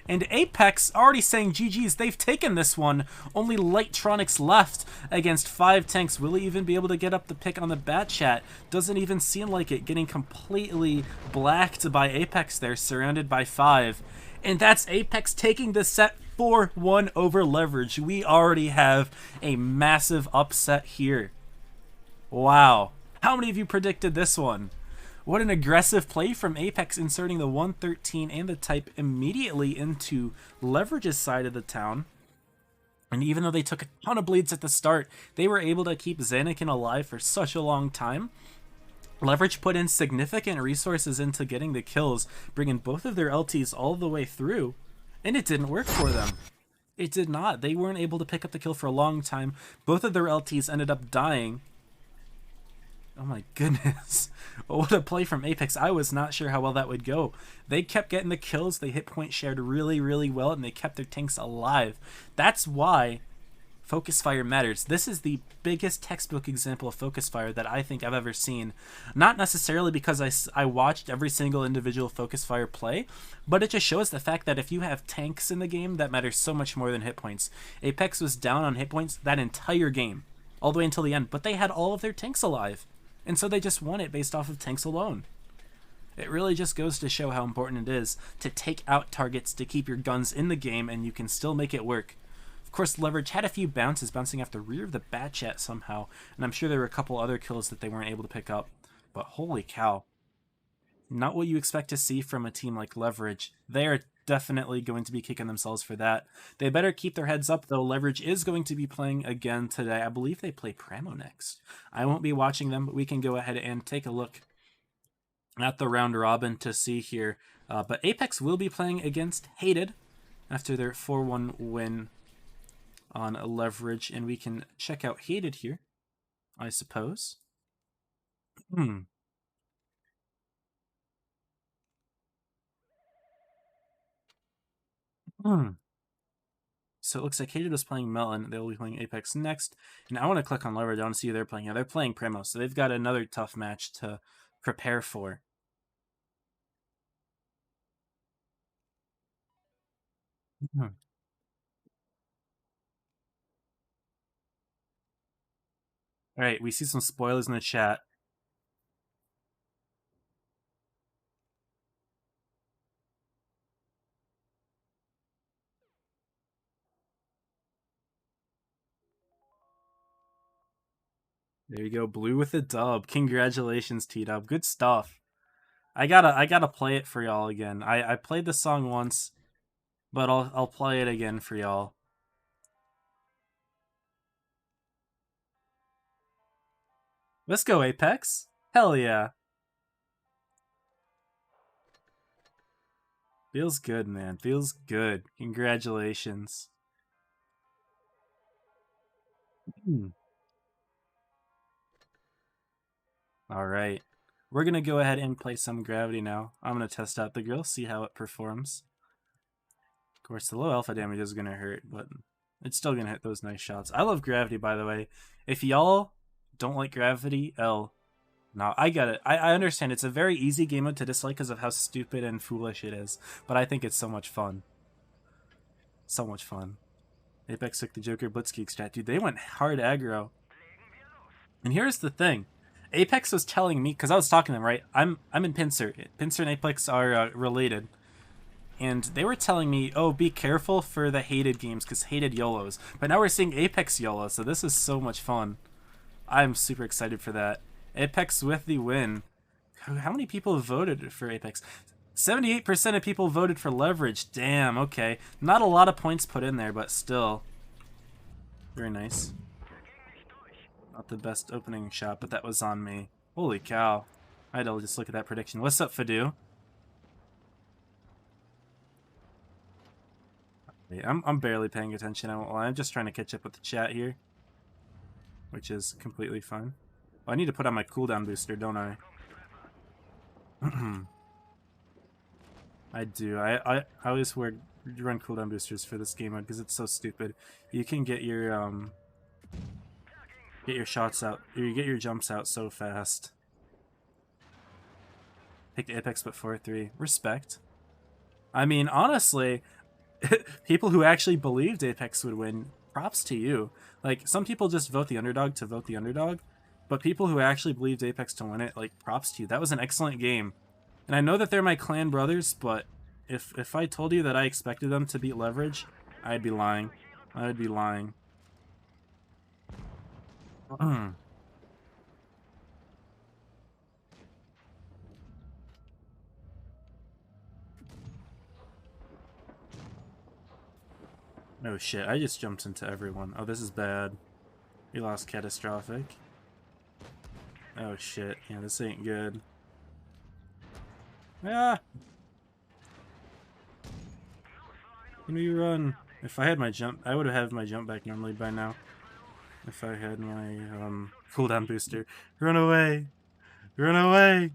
And Apex already saying GG's. They've taken this one. Only Lightronics left against 5 tanks. Will he even be able to get up the pick on the Batchat? Doesn't even seem like it. Getting completely blacked by Apex there, surrounded by 5. And that's Apex taking the set 4-1 over Leverage. We already have a massive upset here. Wow. How many of you predicted this one? What an aggressive play from Apex, inserting the 113 and the type immediately into Leverage's side of the town. And even though they took a ton of bleeds at the start, they were able to keep Zanakin alive for such a long time. Leverage put in significant resources into getting the kills, bringing both of their LTs all the way through, and it didn't work for them. It did not. They weren't able to pick up the kill for a long time. Both of their LTs ended up dying. Oh my goodness. What a play from Apex. I was not sure how well that would go. They kept getting the kills. They hit point shared really, really well, and they kept their tanks alive. That's why Focus Fire matters. This is the biggest textbook example of Focus Fire that I think I've ever seen. Not necessarily because I watched every single individual Focus Fire play, but it just shows the fact that if you have tanks in the game, that matters so much more than hit points. Apex was down on hit points that entire game, all the way until the end, but they had all of their tanks alive, and so they just won it based off of tanks alone. It really just goes to show how important it is to take out targets to keep your guns in the game, and you can still make it work. Of course, Leverage had a few bounces, bouncing off the rear of the Batchat somehow, and I'm sure there were a couple other kills that they weren't able to pick up. But holy cow. Not what you expect to see from a team like Leverage. They are definitely going to be kicking themselves for that. They better keep their heads up, though. Leverage is going to be playing again today. I believe they play Pramo next. I won't be watching them, but we can go ahead and take a look at the round robin to see here. But Apex will be playing against Hated after their 4-1 win on Leverage, and we can check out Hated here, I suppose. So it looks like Hated is playing Melon. They'll be playing Apex next. And I want to click on Leverage. I want to see who they're playing. Yeah, they're playing Primo, so they've got another tough match to prepare for. All right, we see some spoilers in the chat. There you go, Blue with a dub. Congratulations, T-Dub. Good stuff. I gotta play it for y'all again. I played the song once, but I'll play it again for y'all. Let's go, Apex. Hell yeah. Feels good, man. Feels good. Congratulations. All right. We're going to go ahead and play some Gravity now. I'm going to test out the grill, see how it performs. Of course, the low alpha damage is going to hurt, but it's still going to hit those nice shots. I love Gravity, by the way. If y'all don't like Gravity, No, I get it. I understand. It's a very easy game mode to dislike because of how stupid and foolish it is. But I think it's so much fun. So much fun. Apex took the Joker Blitzkrieg strat. Dude, they went hard aggro. And here's the thing. Apex was telling me, because I was talking to them, right? I'm in Pincer. Pincer and Apex are related. And they were telling me, oh, be careful for the hated games, because hated YOLOs. But now we're seeing Apex YOLO, so this is so much fun. I'm super excited for that. Apex with the win. How many people voted for Apex? 78% of people voted for Leverage. Damn, okay. Not a lot of points put in there, but still. Very nice. Not the best opening shot, but that was on me. Holy cow. I had to just look at that prediction. What's up, Fadu? I'm barely paying attention, I won't lie. I'm just trying to catch up with the chat here. Which is completely fine. Oh, I need to put on my cooldown booster, don't I? I do. I always run cooldown boosters for this game mode because it's so stupid. You can get your shots out, or you get your jumps out so fast. Picked Apex but 4-3. Respect. I mean, honestly, people who actually believed Apex would win, props to you. Like, some people just vote the underdog to vote the underdog, but people who actually believed Apex to win it, like, props to you. That was an excellent game. And I know that they're my clan brothers, but if I told you that I expected them to beat Leverage, I'd be lying. I would be lying. Oh shit, I just jumped into everyone. Oh, this is bad. We lost Catastrophic. Oh shit, yeah, this ain't good. Ah! Can we run? If I had my jump, I would have had my jump back normally by now. If I had my cooldown booster. Run away! Run away!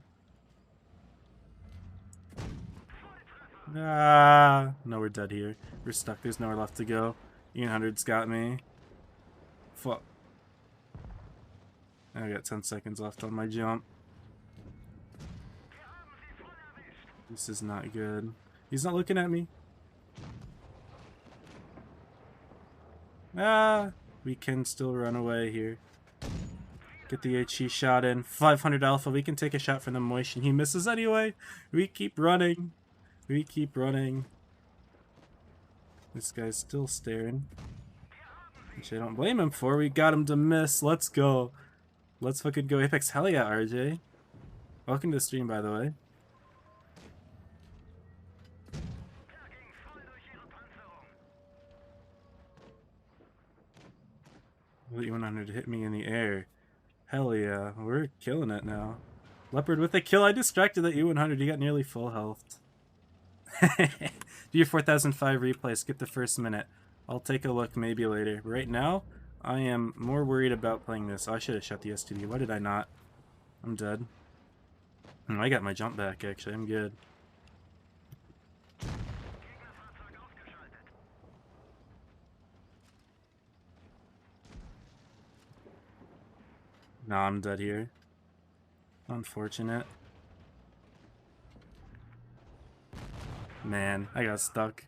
Ah! No, we're dead here. We're stuck. There's nowhere left to go. Ian 100's got me. Fuck. I got 10 seconds left on my jump. This is not good. He's not looking at me. Ah! We can still run away here. Get the HE shot in. 500 alpha. We can take a shot from the motion. He misses anyway. We keep running. We keep running. This guy's still staring. Which I don't blame him for. We got him to miss. Let's go. Let's fucking go Apex. Hell yeah, RJ. Welcome to the stream, by the way. You wanted to hit me in the air. Hell yeah. We're killing it now. Leopard with a kill. I distracted that U100. You got nearly full health. Do your 4005 replay. Skip the first minute. I'll take a look maybe later. Right now, I am more worried about playing this. Oh, I should have shut the STD. Why did I not? I'm dead. I got my jump back, actually. I'm good. Nah, I'm dead here. Unfortunate. Man, I got stuck.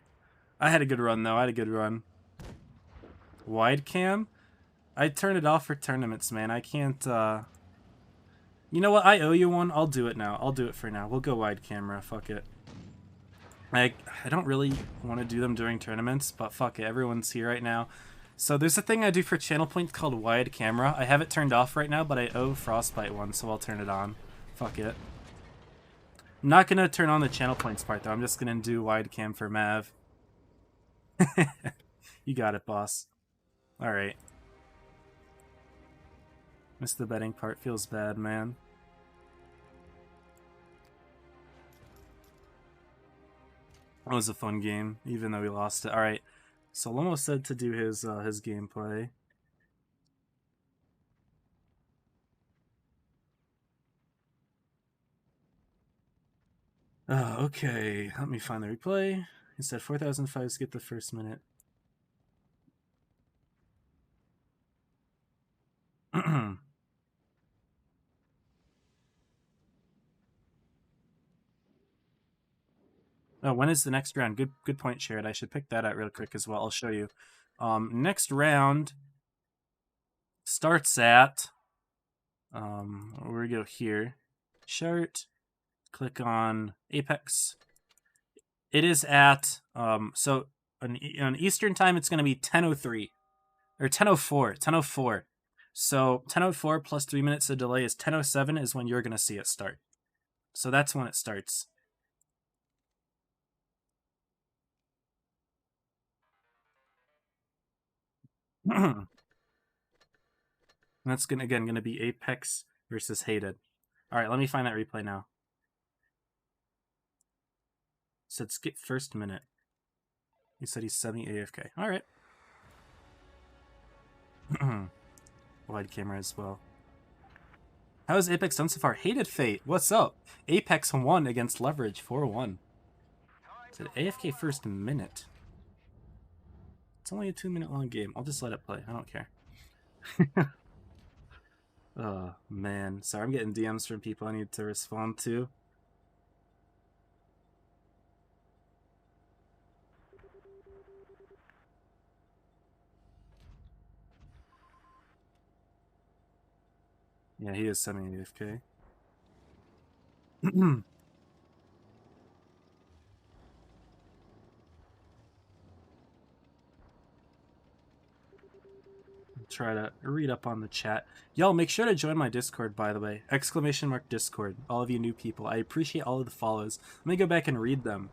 I had a good run, though. I had a good run. Wide cam? I turned it off for tournaments, man. I can't, You know what? I owe you one. I'll do it now. I'll do it for now. We'll go wide camera. Fuck it. I don't really want to do them during tournaments, but fuck it. Everyone's here right now. So there's a thing I do for channel points called wide camera. I have it turned off right now, but I owe Frostbite one, so I'll turn it on. Fuck it. I'm not gonna turn on the channel points part, though. I'm just gonna do wide cam for Mav. You got it, boss. Alright. Missed the betting part. Feels bad, man. That was a fun game, even though we lost it. Alright. So Lomo said to do his gameplay. Okay. Let me find the replay. He said 4005, skip the first minute. Oh, when is the next round? Good point, Shared. I should pick that out real quick as well. I'll show you. Next round starts at we go here. Chart. Click on Apex. It is at so on Eastern time it's going to be 10:03 or 10:04. 10:04. So 10:04 plus 3 minutes of delay is 10:07 is when you're going to see it start. So that's when it starts. That's going to be Apex versus Hated. All right, let me find that replay now. Said skip first minute. He said he's semi AFK. All right. Wide camera as well. How has Apex done so far? Hated Fate, what's up? Apex won against Leverage 4-1. Said AFK first minute. It's only a 2-minute long game. I'll just let it play. I don't care. Oh, man. Sorry, I'm getting DMs from people I need to respond to. Yeah, he is semi-AFK. Try to read up on the chat. Y'all, make sure to join my Discord, by the way. !Discord. All of you new people. I appreciate all of the follows. Let me go back and read them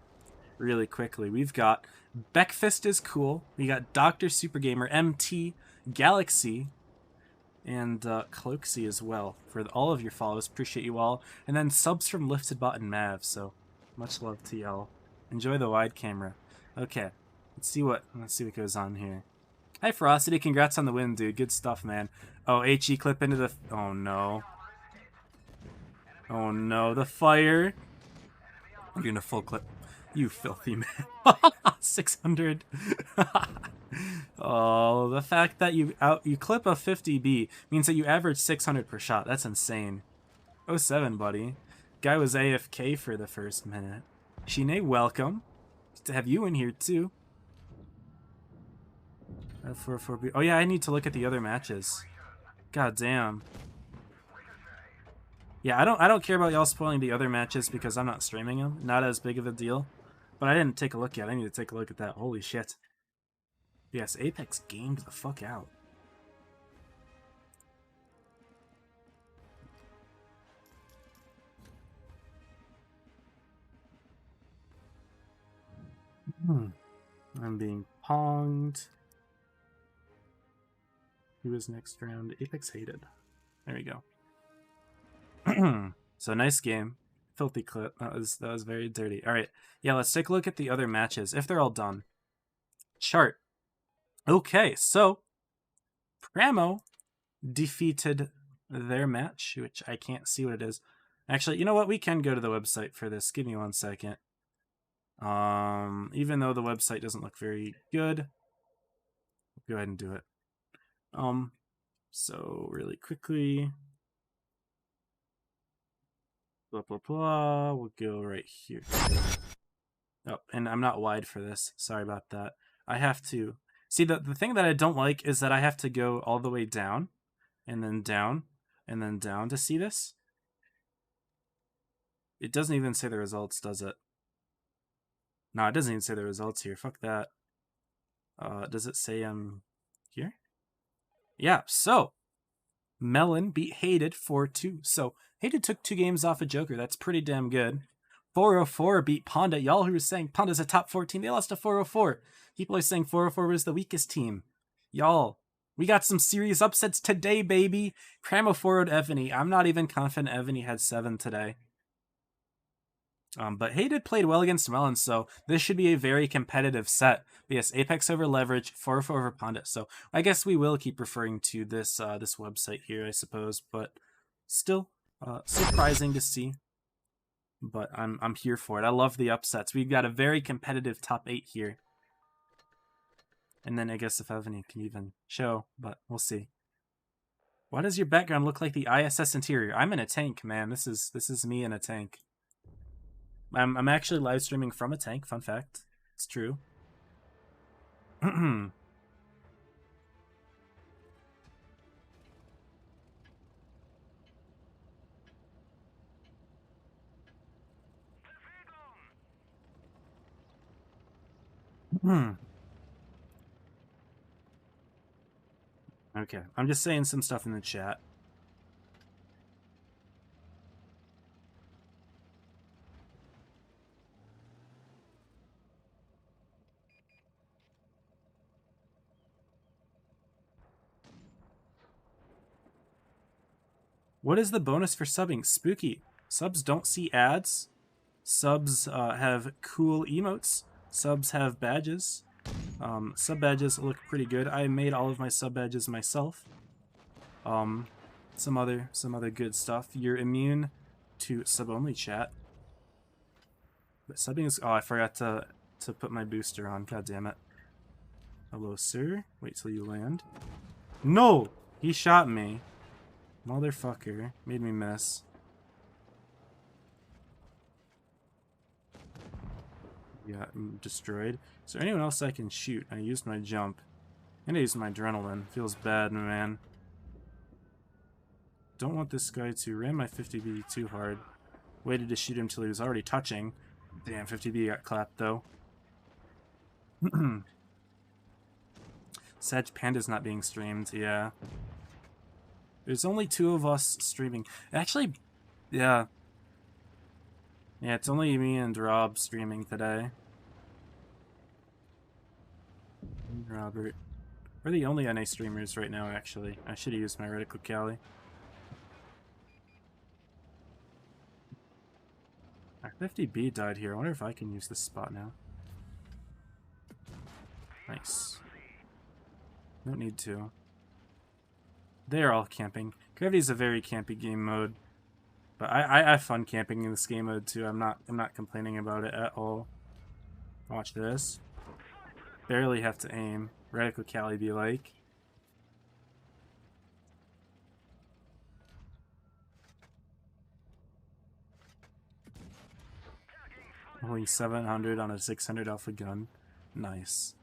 really quickly. We've got Beckfist is cool. We got Dr. Supergamer, MT, Galaxy, and Cloaksy as well for all of your follows. Appreciate you all. And then subs from LiftedBot and Mav. So much love to y'all. Enjoy the wide camera. Okay, let's see what goes on here. Hi Ferocity, congrats on the win, dude. Good stuff, man. Oh, HE clip into the... Oh no. Oh no, the fire. I'm doing a full clip. You filthy man. 600. Oh, the fact that you clip a 50B means that you average 600 per shot. That's insane. 07, buddy. Guy was AFK for the first minute. Shine, welcome. Good to have you in here too. Oh yeah, I need to look at the other matches. God damn. Yeah, I don't care about y'all spoiling the other matches because I'm not streaming them. Not as big of a deal. But I didn't take a look yet. I need to take a look at that. Holy shit. Yes, Apex gamed the fuck out. I'm being ponged. Who is next round? Apex Hated. There we go. So nice game. Filthy clip. That was very dirty. All right. Yeah, let's take a look at the other matches if they're all done. Chart. Okay, so Pramo defeated their match, which I can't see what it is. Actually, you know what? We can go to the website for this. Give me 1 second. Even though the website doesn't look very good, go ahead and do it. So really quickly, blah blah blah. We'll go right here. Oh, and I'm not wide for this. Sorry about that. I have to see the thing that I don't like is that I have to go all the way down, and then down, and then down to see this. It doesn't even say the results, does it? No, it doesn't even say the results here. Fuck that. Does it say I'm here? Yeah, so Melon beat Hated 4-2. So Hated took 2 games off of Joker. That's pretty damn good. 404 beat Ponda. Y'all who were saying Ponda's a top 14, they lost to 404. People are saying 404 was the weakest team. Y'all, we got some serious upsets today, baby. Pramo 4-0'd Evany. I'm not even confident Evany had 7 today. But Hated played well against Melon, so this should be a very competitive set. But yes, Apex over Leverage, 4-4 over Ponda. So I guess we will keep referring to this this website here, I suppose. But still, surprising to see. But I'm here for it. I love the upsets. We've got a very competitive top 8 here. And then I guess if Evany can even show, but we'll see. Why does your background look like the ISS interior? I'm in a tank, man. This is me in a tank. I'm actually live streaming from a tank. Fun fact. It's true. Okay, I'm just saying some stuff in the chat. What is the bonus for subbing? Spooky. Subs don't see ads. Subs have cool emotes. Subs have badges. Sub badges look pretty good. I made all of my sub badges myself. Some other good stuff. You're immune to sub only chat. But subbing is... Oh, I forgot to put my booster on. God damn it. Hello, sir. Wait till you land. No! He shot me. Motherfucker. Made me miss. Yeah, I'm destroyed. Is there anyone else I can shoot? I used my jump. And I used my adrenaline. Feels bad, man. Don't want this guy to ram my 50B too hard. Waited to shoot him till he was already touching. Damn, 50B got clapped, though. Sag Panda's not being streamed, yeah. There's only 2 of us streaming. Actually, yeah. Yeah, it's only me and Rob streaming today. And Robert. We're the only NA streamers right now, actually. I should have used my Reticle Cali. Our 50B died here. I wonder if I can use this spot now. Nice. Don't need to. They're all camping. Gravity's a very campy game mode. But I have fun camping in this game mode too. I'm not complaining about it at all. Watch this. Barely have to aim. Reticle Cali be like. Only 700 on a 600 alpha gun. Nice.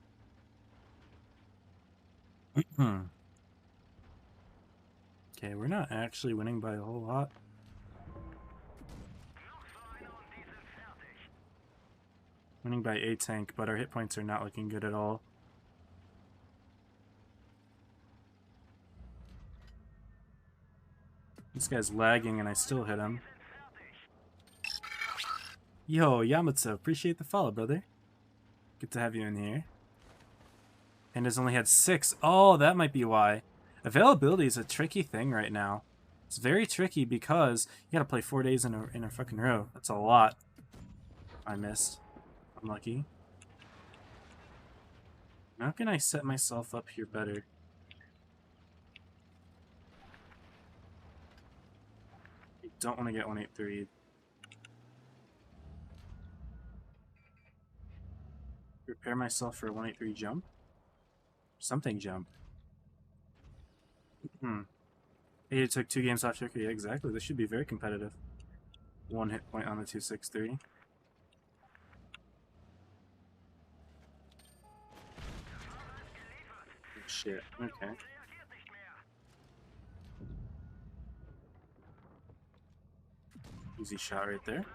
Okay, we're not actually winning by a whole lot. Winning by a tank, but our hit points are not looking good at all. This guy's lagging and I still hit him. Yo, Yamato, appreciate the follow, brother. Good to have you in here. And has only had 6. Oh, that might be why. Availability is a tricky thing right now. It's very tricky because you gotta play 4 days in a fucking row. That's a lot. I missed. Unlucky. How can I set myself up here better? I don't want to get 183. Prepare myself for a 183 jump? Something jump. Hey, it took 2 games off Turkey. Yeah, exactly. This should be very competitive. 1 hit point on the 263. Shit. Okay. Easy shot right there.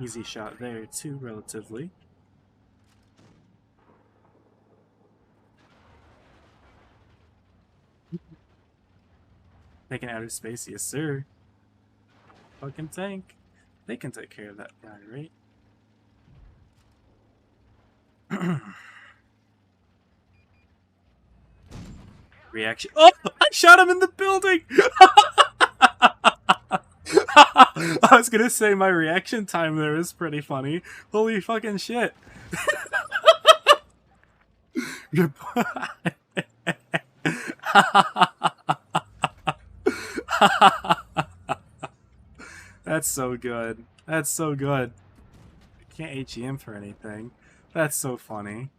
Easy shot there too, relatively. Taking outer space, yes sir. Fucking tank. They can take care of that guy, right? Reaction. Oh! I shot him in the building! I was gonna say my reaction time there is pretty funny. Holy fucking shit. That's so good. That's so good. I can't HEM for anything. That's so funny.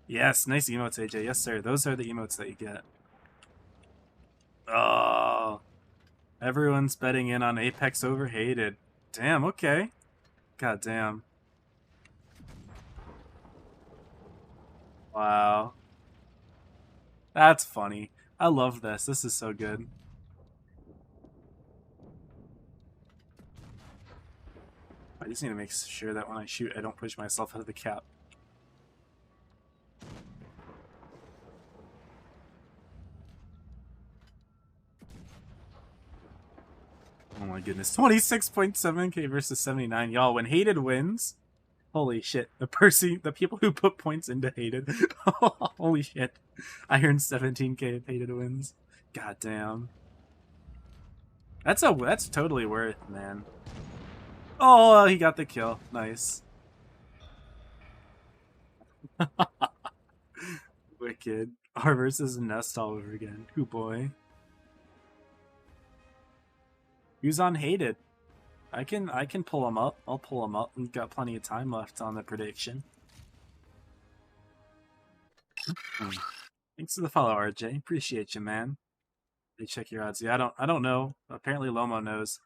Yes, nice emotes, AJ. Yes, sir. Those are the emotes that you get. Oh, everyone's betting in on Apex over hated. Damn, okay. God damn. Wow. That's funny. I love this. This is so good. I just need to make sure that when I shoot, I don't push myself out of the cap. Oh my goodness. 26.7k versus 79. Y'all, when hated wins, holy shit. The people who put points into hated. Holy shit. I earned 17k of hated wins. God damn. That's totally worth, man. Oh, he got the kill. Nice. Wicked. R versus Nest all over again. Ooh boy. Who's on hated? I can pull him up. I'll pull him up. We've got plenty of time left on the prediction. Thanks for the follow, RJ. Appreciate you, man. Hey, check your odds. Yeah, I don't know. Apparently Lomo knows.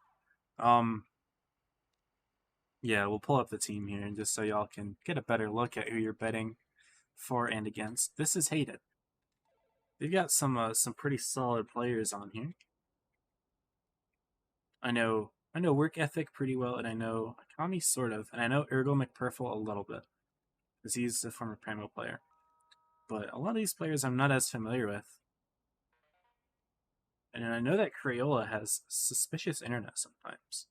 Yeah, we'll pull up the team here and just so y'all can get a better look at who you're betting for and against. This is hated. They've got some pretty solid players on here. I know work ethic pretty well, and I know Akami sort of, and I know Ergo McPurple a little bit, because he's a former Primo player. But a lot of these players I'm not as familiar with. And I know that Crayola has suspicious internet sometimes.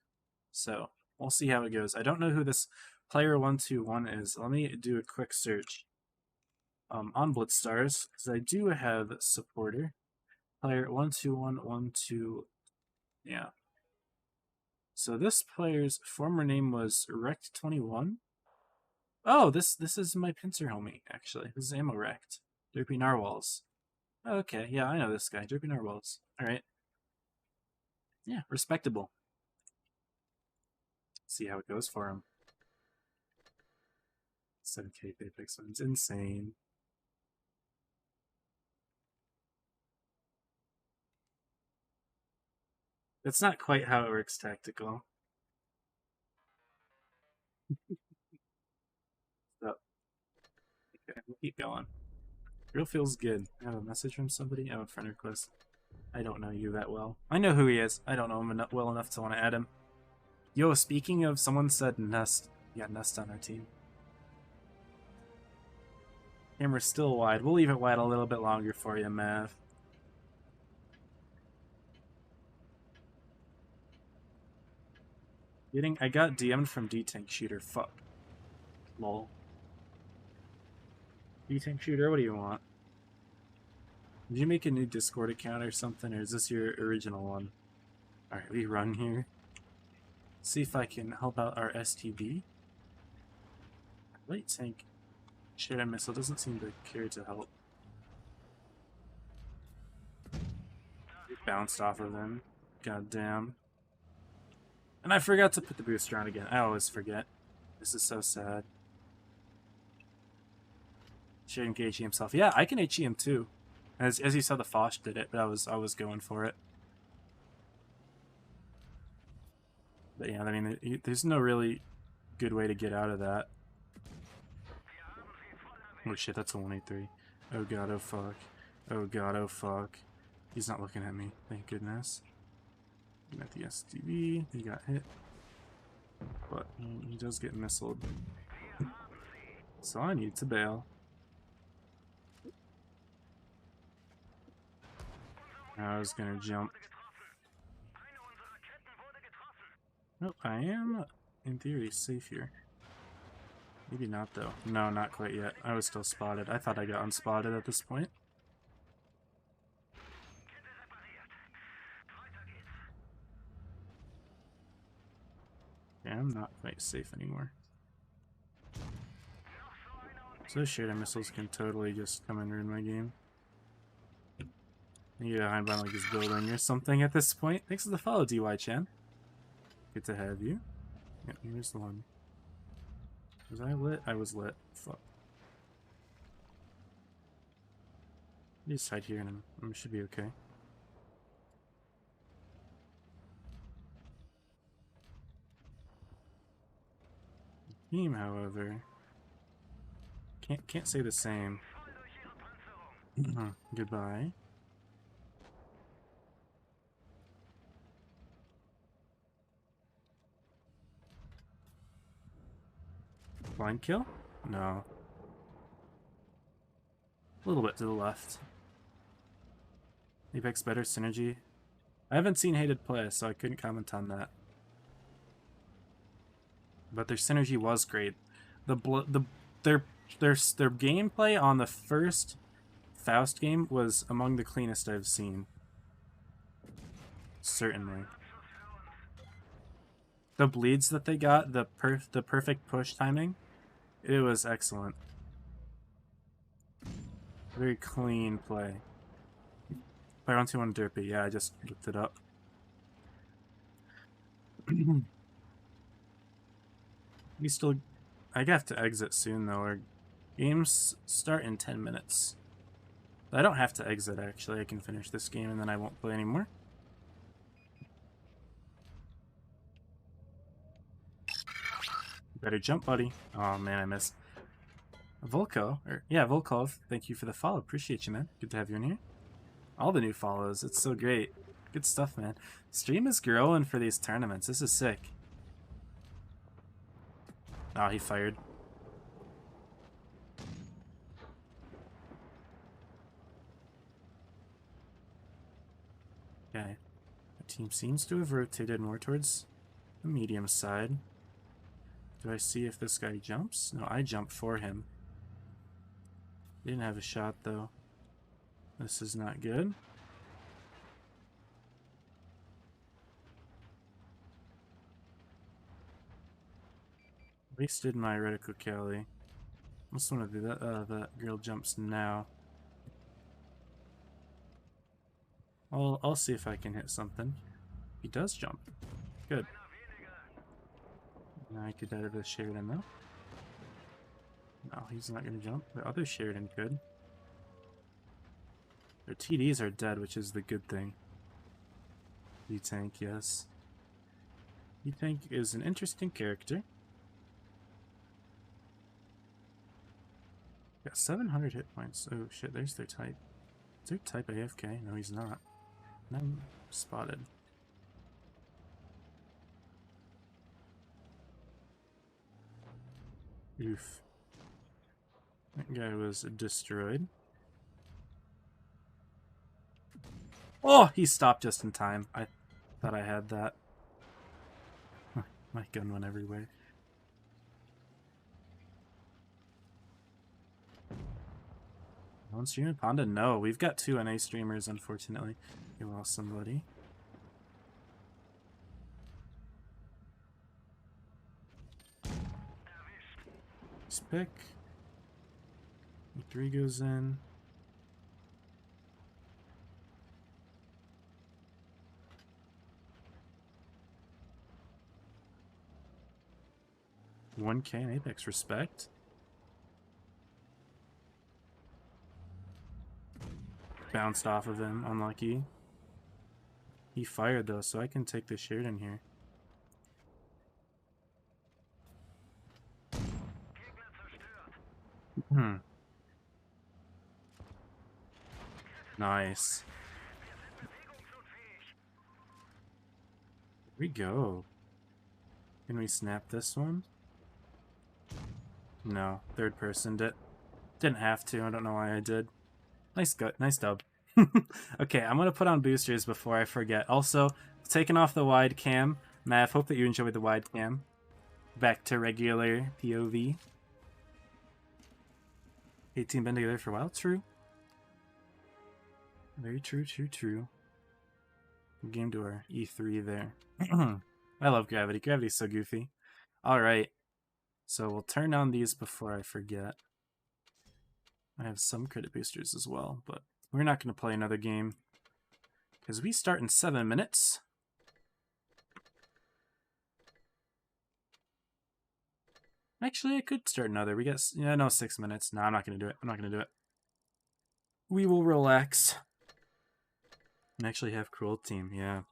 So we'll see how it goes. I don't know who this player 121 is. Let me do a quick search on Blitz Stars, because I do have supporter. Player 12112. Yeah. So this player's former name was Rect21. Oh, this is my pincer homie, actually. This is Ammo Rect. Derpy Narwhals. Okay, yeah, I know this guy. Derpy Narwhals. Alright. Yeah, respectable. See how it goes for him. 7k Apex wins. Insane. That's not quite how it works, Tactical. So, okay, we'll keep going. Real feels good. I have a message from somebody. I have a friend request. I don't know you that well. I know who he is. I don't know him well enough to want to add him. Yo, speaking of, someone said Nest. Yeah, Nest on our team. Camera's still wide. We'll leave it wide a little bit longer for you, Mav. I got DM'd from D-Tank Shooter. Fuck. Lol. D-Tank Shooter, what do you want? Did you make a new Discord account or something, or is this your original one? Alright, we run here. See if I can help out our STB. Light tank. Shit, missile doesn't seem to care to help. It bounced off of them. God damn. And I forgot to put the booster on again. I always forget. This is so sad. Shouldn't HE himself. Yeah, I can HE him too. As you saw, the Foch did it, but I was going for it. But yeah, I mean, there's no really good way to get out of that. Oh shit, that's a 183. Oh god, oh fuck. Oh god, oh fuck. He's not looking at me, thank goodness. At the STV, he got hit. But he does get missiled. So I need to bail. I was gonna jump. Nope, I am, in theory, safe here. Maybe not, though. No, not quite yet. I was still spotted. I thought I got unspotted at this point. Yeah, I'm not quite safe anymore. So shared missiles can totally just come and ruin my game. I need to hide behind like this building or something at this point. Thanks for the follow, DY-chan. Good to have you. Yep, here's the one. Was I lit? I was lit. Fuck. Just hide here and I should be okay. Team, however, can't say the same. Goodbye. Blind kill? No. A little bit to the left. Apex better synergy. I haven't seen Hated play, so I couldn't comment on that. But their synergy was great. Their gameplay on the first Faust game was among the cleanest I've seen. Certainly. The bleeds that they got, the perfect push timing, it was excellent. Very clean play. Player on 2-1 derpy. Yeah, I just looked it up. We still... I have to exit soon, though. Our games start in 10 minutes. I don't have to exit, actually. I can finish this game, and then I won't play anymore. Better jump, buddy. Oh, man, I missed. Volkov, thank you for the follow. Appreciate you, man. Good to have you in here. All the new follows. It's so great. Good stuff, man. Stream is growing for these tournaments. This is sick. Oh, he fired. Okay. The team seems to have rotated more towards the medium side. Do I see if this guy jumps? No, I jump for him. He didn't have a shot, though. This is not good. Wasted my reticle Cali. Almost want to do that. That girl jumps now. I'll see if I can hit something. He does jump. Good. Now I could edit the Sheridan though. No, he's not going to jump. The other Sheridan could. Their TDs are dead, which is the good thing. E-Tank, yes. E-Tank is an interesting character. Got 700 hit points. Oh shit, there's their type. Is their type AFK? No, he's not. No, spotted. Oof. That guy was destroyed. Oh, he stopped just in time. I thought I had that. My gun went everywhere. No one streaming Panda? No, we've got 2 NA streamers, unfortunately. We lost somebody. Let's pick. 3 goes in. $1K in Apex, respect. Bounced off of him, unlucky. He fired though, so I can take the Sheridan here. Nice. Here we go. Can we snap this one? No, third person did. Didn't have to, I don't know why I did. Nice dub. Okay, I'm gonna put on boosters before I forget. Also, taking off the wide cam. Mav, hope that you enjoyed the wide cam. Back to regular POV. 18 been together for a while. True. Very true, true. Game to our E3 there. I love Gravity. Gravity's so goofy. Alright. So we'll turn on these before I forget. I have some credit boosters as well, but we're not going to play another game because we start in 7 minutes. Actually, I could start another. We got, yeah, no, 6 minutes. No, I'm not going to do it. I'm not going to do it. We will relax. And actually have Cruel Team, yeah.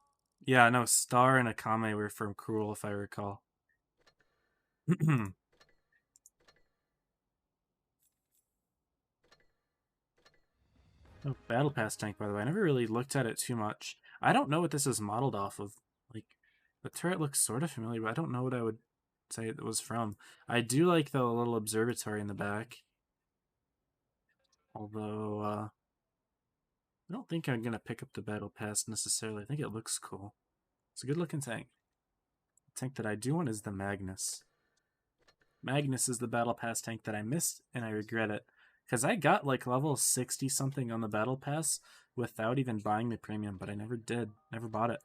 Yeah, no, Star and Akame were from Cruel, if I recall. Oh, Battle Pass tank, by the way. I never really looked at it too much. I don't know what this is modeled off of. Like, the turret looks sort of familiar, but I don't know what I would say it was from. I do like the little observatory in the back. Although, I don't think I'm going to pick up the Battle Pass necessarily. I think it looks cool. It's a good looking tank. The tank that I do want is the Magnus. Magnus is the Battle Pass tank that I missed, and I regret it. Because I got like level 60 something on the Battle Pass without even buying the premium, but I never did. Never bought it.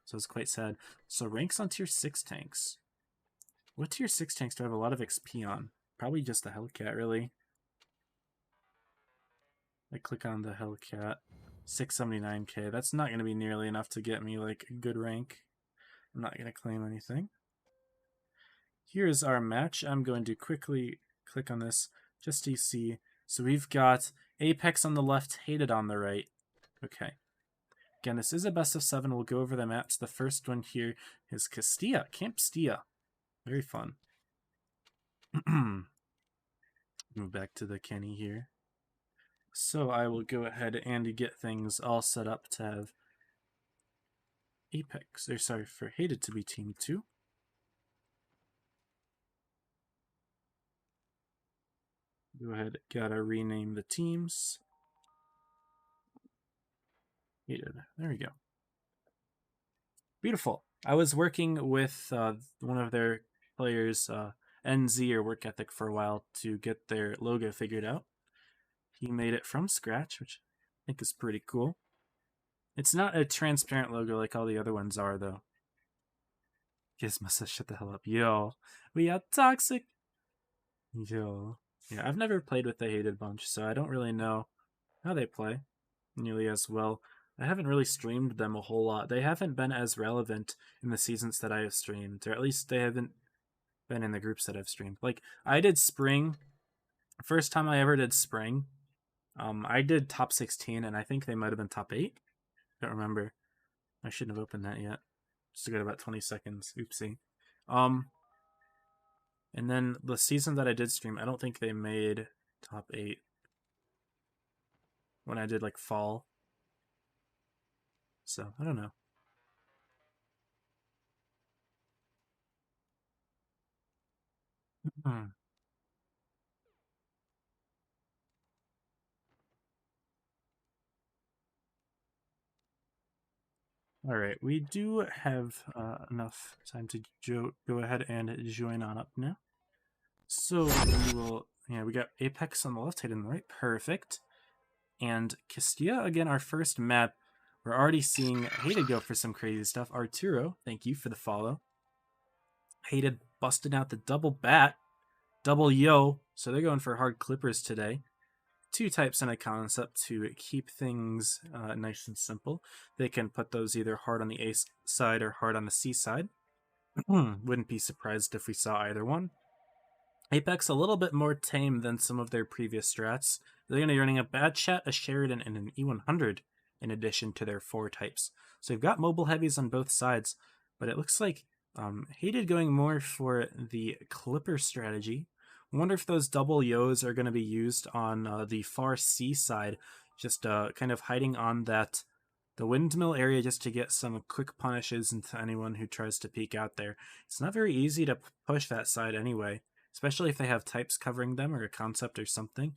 So it's quite sad. So ranks on tier 6 tanks. What tier 6 tanks do I have a lot of XP on? Probably just the Hellcat, really. I click on the Hellcat. 679k. That's not going to be nearly enough to get me like a good rank. I'm not going to claim anything. Here's our match. I'm going to quickly click on this just to see. So we've got Apex on the left, Hated on the right. Okay. Again, this is a best of 7. We'll go over the maps. The first one here is Castilla, Camp Stilla. Very fun. Move back to the Kenny here. So I will go ahead and get things all set up to have Apex, or sorry, for Hated to be Team 2. Go ahead, gotta rename the teams. Hated, there we go. Beautiful. I was working with one of their players, NZ, or Work Ethic, for a while to get their logo figured out. He made it from scratch, which I think is pretty cool. It's not a transparent logo like all the other ones are, though. Gizmo, shut the hell up. Yo, we are toxic. Yo. Yeah, I've never played with the Hated bunch, so I don't really know how they play nearly as well. I haven't really streamed them a whole lot. They haven't been as relevant in the seasons that I have streamed, or at least they haven't been in the groups that I've streamed. Like, I did Spring. First time I ever did Spring, I did top 16, and I think they might have been top 8. I don't remember. I shouldn't have opened that yet. Just got about 20 seconds. Oopsie. And then the season that I did stream, I don't think they made top 8 when I did like fall. So, I don't know. All right, we do have enough time to go ahead and join on up now. So we will, yeah, we got Apex on the left, Hated on the right, perfect. And Castilla, again, our first map. We're already seeing Hated go for some crazy stuff. Arturo, thank you for the follow. Hated busting out the double bat, double yo. So they're going for hard clippers today. 2 types in a concept to keep things nice and simple. They can put those either hard on the A side or hard on the C side. Wouldn't be surprised if we saw either one. Apex a little bit more tame than some of their previous strats. They're going to be running a Bad Chat, a Sheridan, and an E100 in addition to their 4 types. So you've got mobile heavies on both sides, but it looks like Hated going more for the Clipper strategy. I wonder if those double Yos are going to be used on the far C side, just kind of hiding on the windmill area just to get some quick punishes into anyone who tries to peek out there. It's not very easy to push that side anyway, especially if they have types covering them or a concept or something,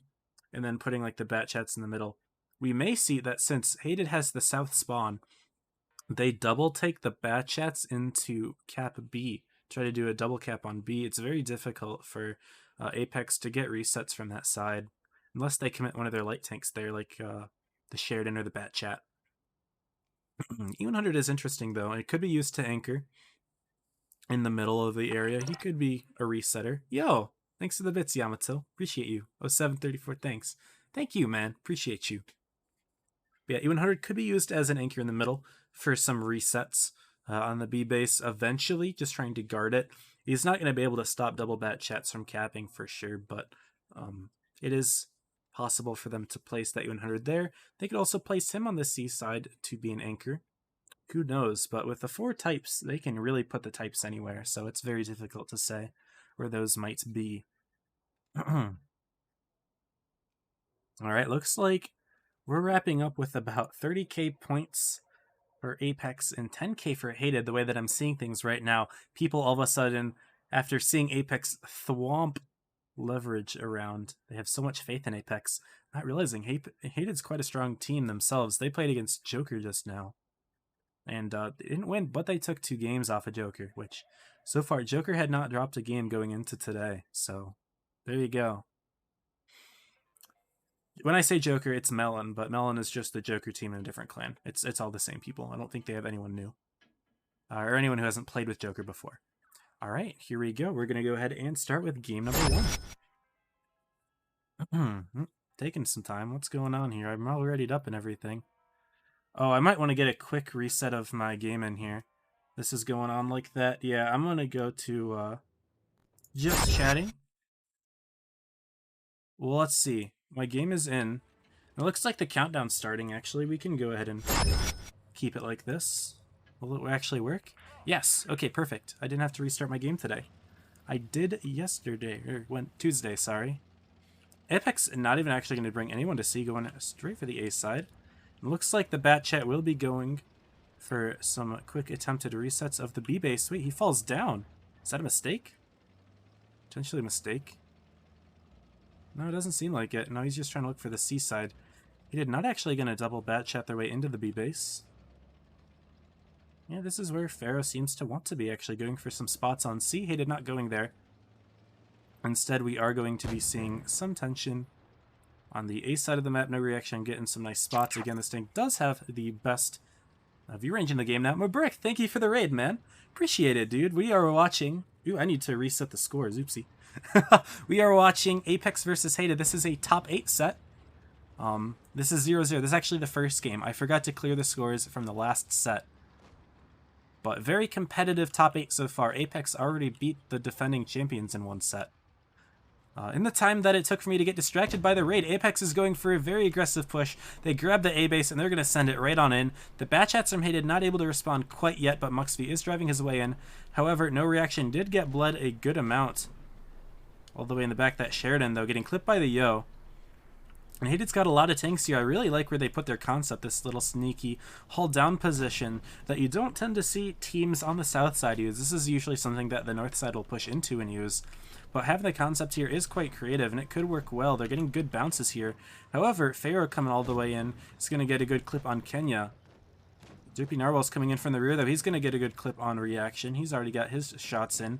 and then putting like the bat chats in the middle. We may see that since Hated has the south spawn, they double take the bat chats into cap B, try to do a double cap on B. It's very difficult for Apex to get resets from that side, unless they commit one of their light tanks there, like the Sheridan or the bat chat. E100 is interesting, though. It could be used to anchor in the middle of the area. He could be a resetter. Yo, thanks for the bits, Yamato. Appreciate you. 0734, thanks. Thank you, man. Appreciate you. But yeah, E100 could be used as an anchor in the middle for some resets on the B base eventually, just trying to guard it. He's not going to be able to stop double bat chats from capping for sure, but it is possible for them to place that 100 there. They could also place him on the C side to be an anchor. Who knows? But with the 4 types, they can really put the types anywhere, so it's very difficult to say where those might be. Alright, looks like we're wrapping up with about 30k points for Apex and 10k for Hated, the way that I'm seeing things right now. People all of a sudden, after seeing Apex thwomp leverage around, they have so much faith in Apex, not realizing Hated's quite a strong team themselves. They played against Joker just now, and they didn't win, but they took 2 games off of Joker, which so far Joker had not dropped a game going into today, so there you go. When I say Joker, it's Melon, but Melon is just the Joker team in a different clan. It's all the same people. I don't think they have anyone new. Or anyone who hasn't played with Joker before. Alright, here we go. We're going to go ahead and start with game number 1. Taking some time. What's going on here? I'm all readied up and everything. Oh, I might want to get a quick reset of my game in here. This is going on like that. Yeah, I'm going to go to just chatting. Well, let's see. My game is in. It looks like the countdown's starting, actually. We can go ahead and keep it like this. Will it actually work? Yes. Okay, perfect. I didn't have to restart my game today. I did yesterday, or Tuesday, sorry. Apex not even actually going to bring anyone to C, going straight for the A side. It looks like the bat chat will be going for some quick attempted resets of the B base. Wait, he falls down. Is that a mistake? Potentially a mistake. No, it doesn't seem like it. No, he's just trying to look for the C side. He did not actually going to double bat chat their way into the B base. Yeah, this is where Pharaoh seems to want to be, actually going for some spots on C. He did not going there. Instead, we are going to be seeing some tension on the A side of the map. No reaction, getting some nice spots. Again, this thing does have the best view range in the game now. Mabrick, thank you for the raid, man. Appreciate it, dude. We are watching... Ooh, I need to reset the scores. Oopsie. We are watching Apex versus Hated. This is a top 8 set. This is 0-0. This is actually the first game. I forgot to clear the scores from the last set. But very competitive top 8 so far. Apex already beat the defending champions in one set. In the time that it took for me to get distracted by the raid, Apex is going for a very aggressive push. They grab the A base and they're going to send it right on in. The bat chats from Hated not able to respond quite yet, but Muxby is driving his way in. However, no reaction did get bled a good amount. All the way in the back, that Sheridan, though, getting clipped by the Yo. And Hated's got a lot of tanks here. I really like where they put their concept, this little sneaky hold-down position that you don't tend to see teams on the south side use. This is usually something that the north side will push into and use. But having the concept here is quite creative, and it could work well. They're getting good bounces here. However, Pharaoh coming all the way in is going to get a good clip on Kenya. Droopy Narwhal's coming in from the rear, though. He's going to get a good clip on reaction. He's already got his shots in.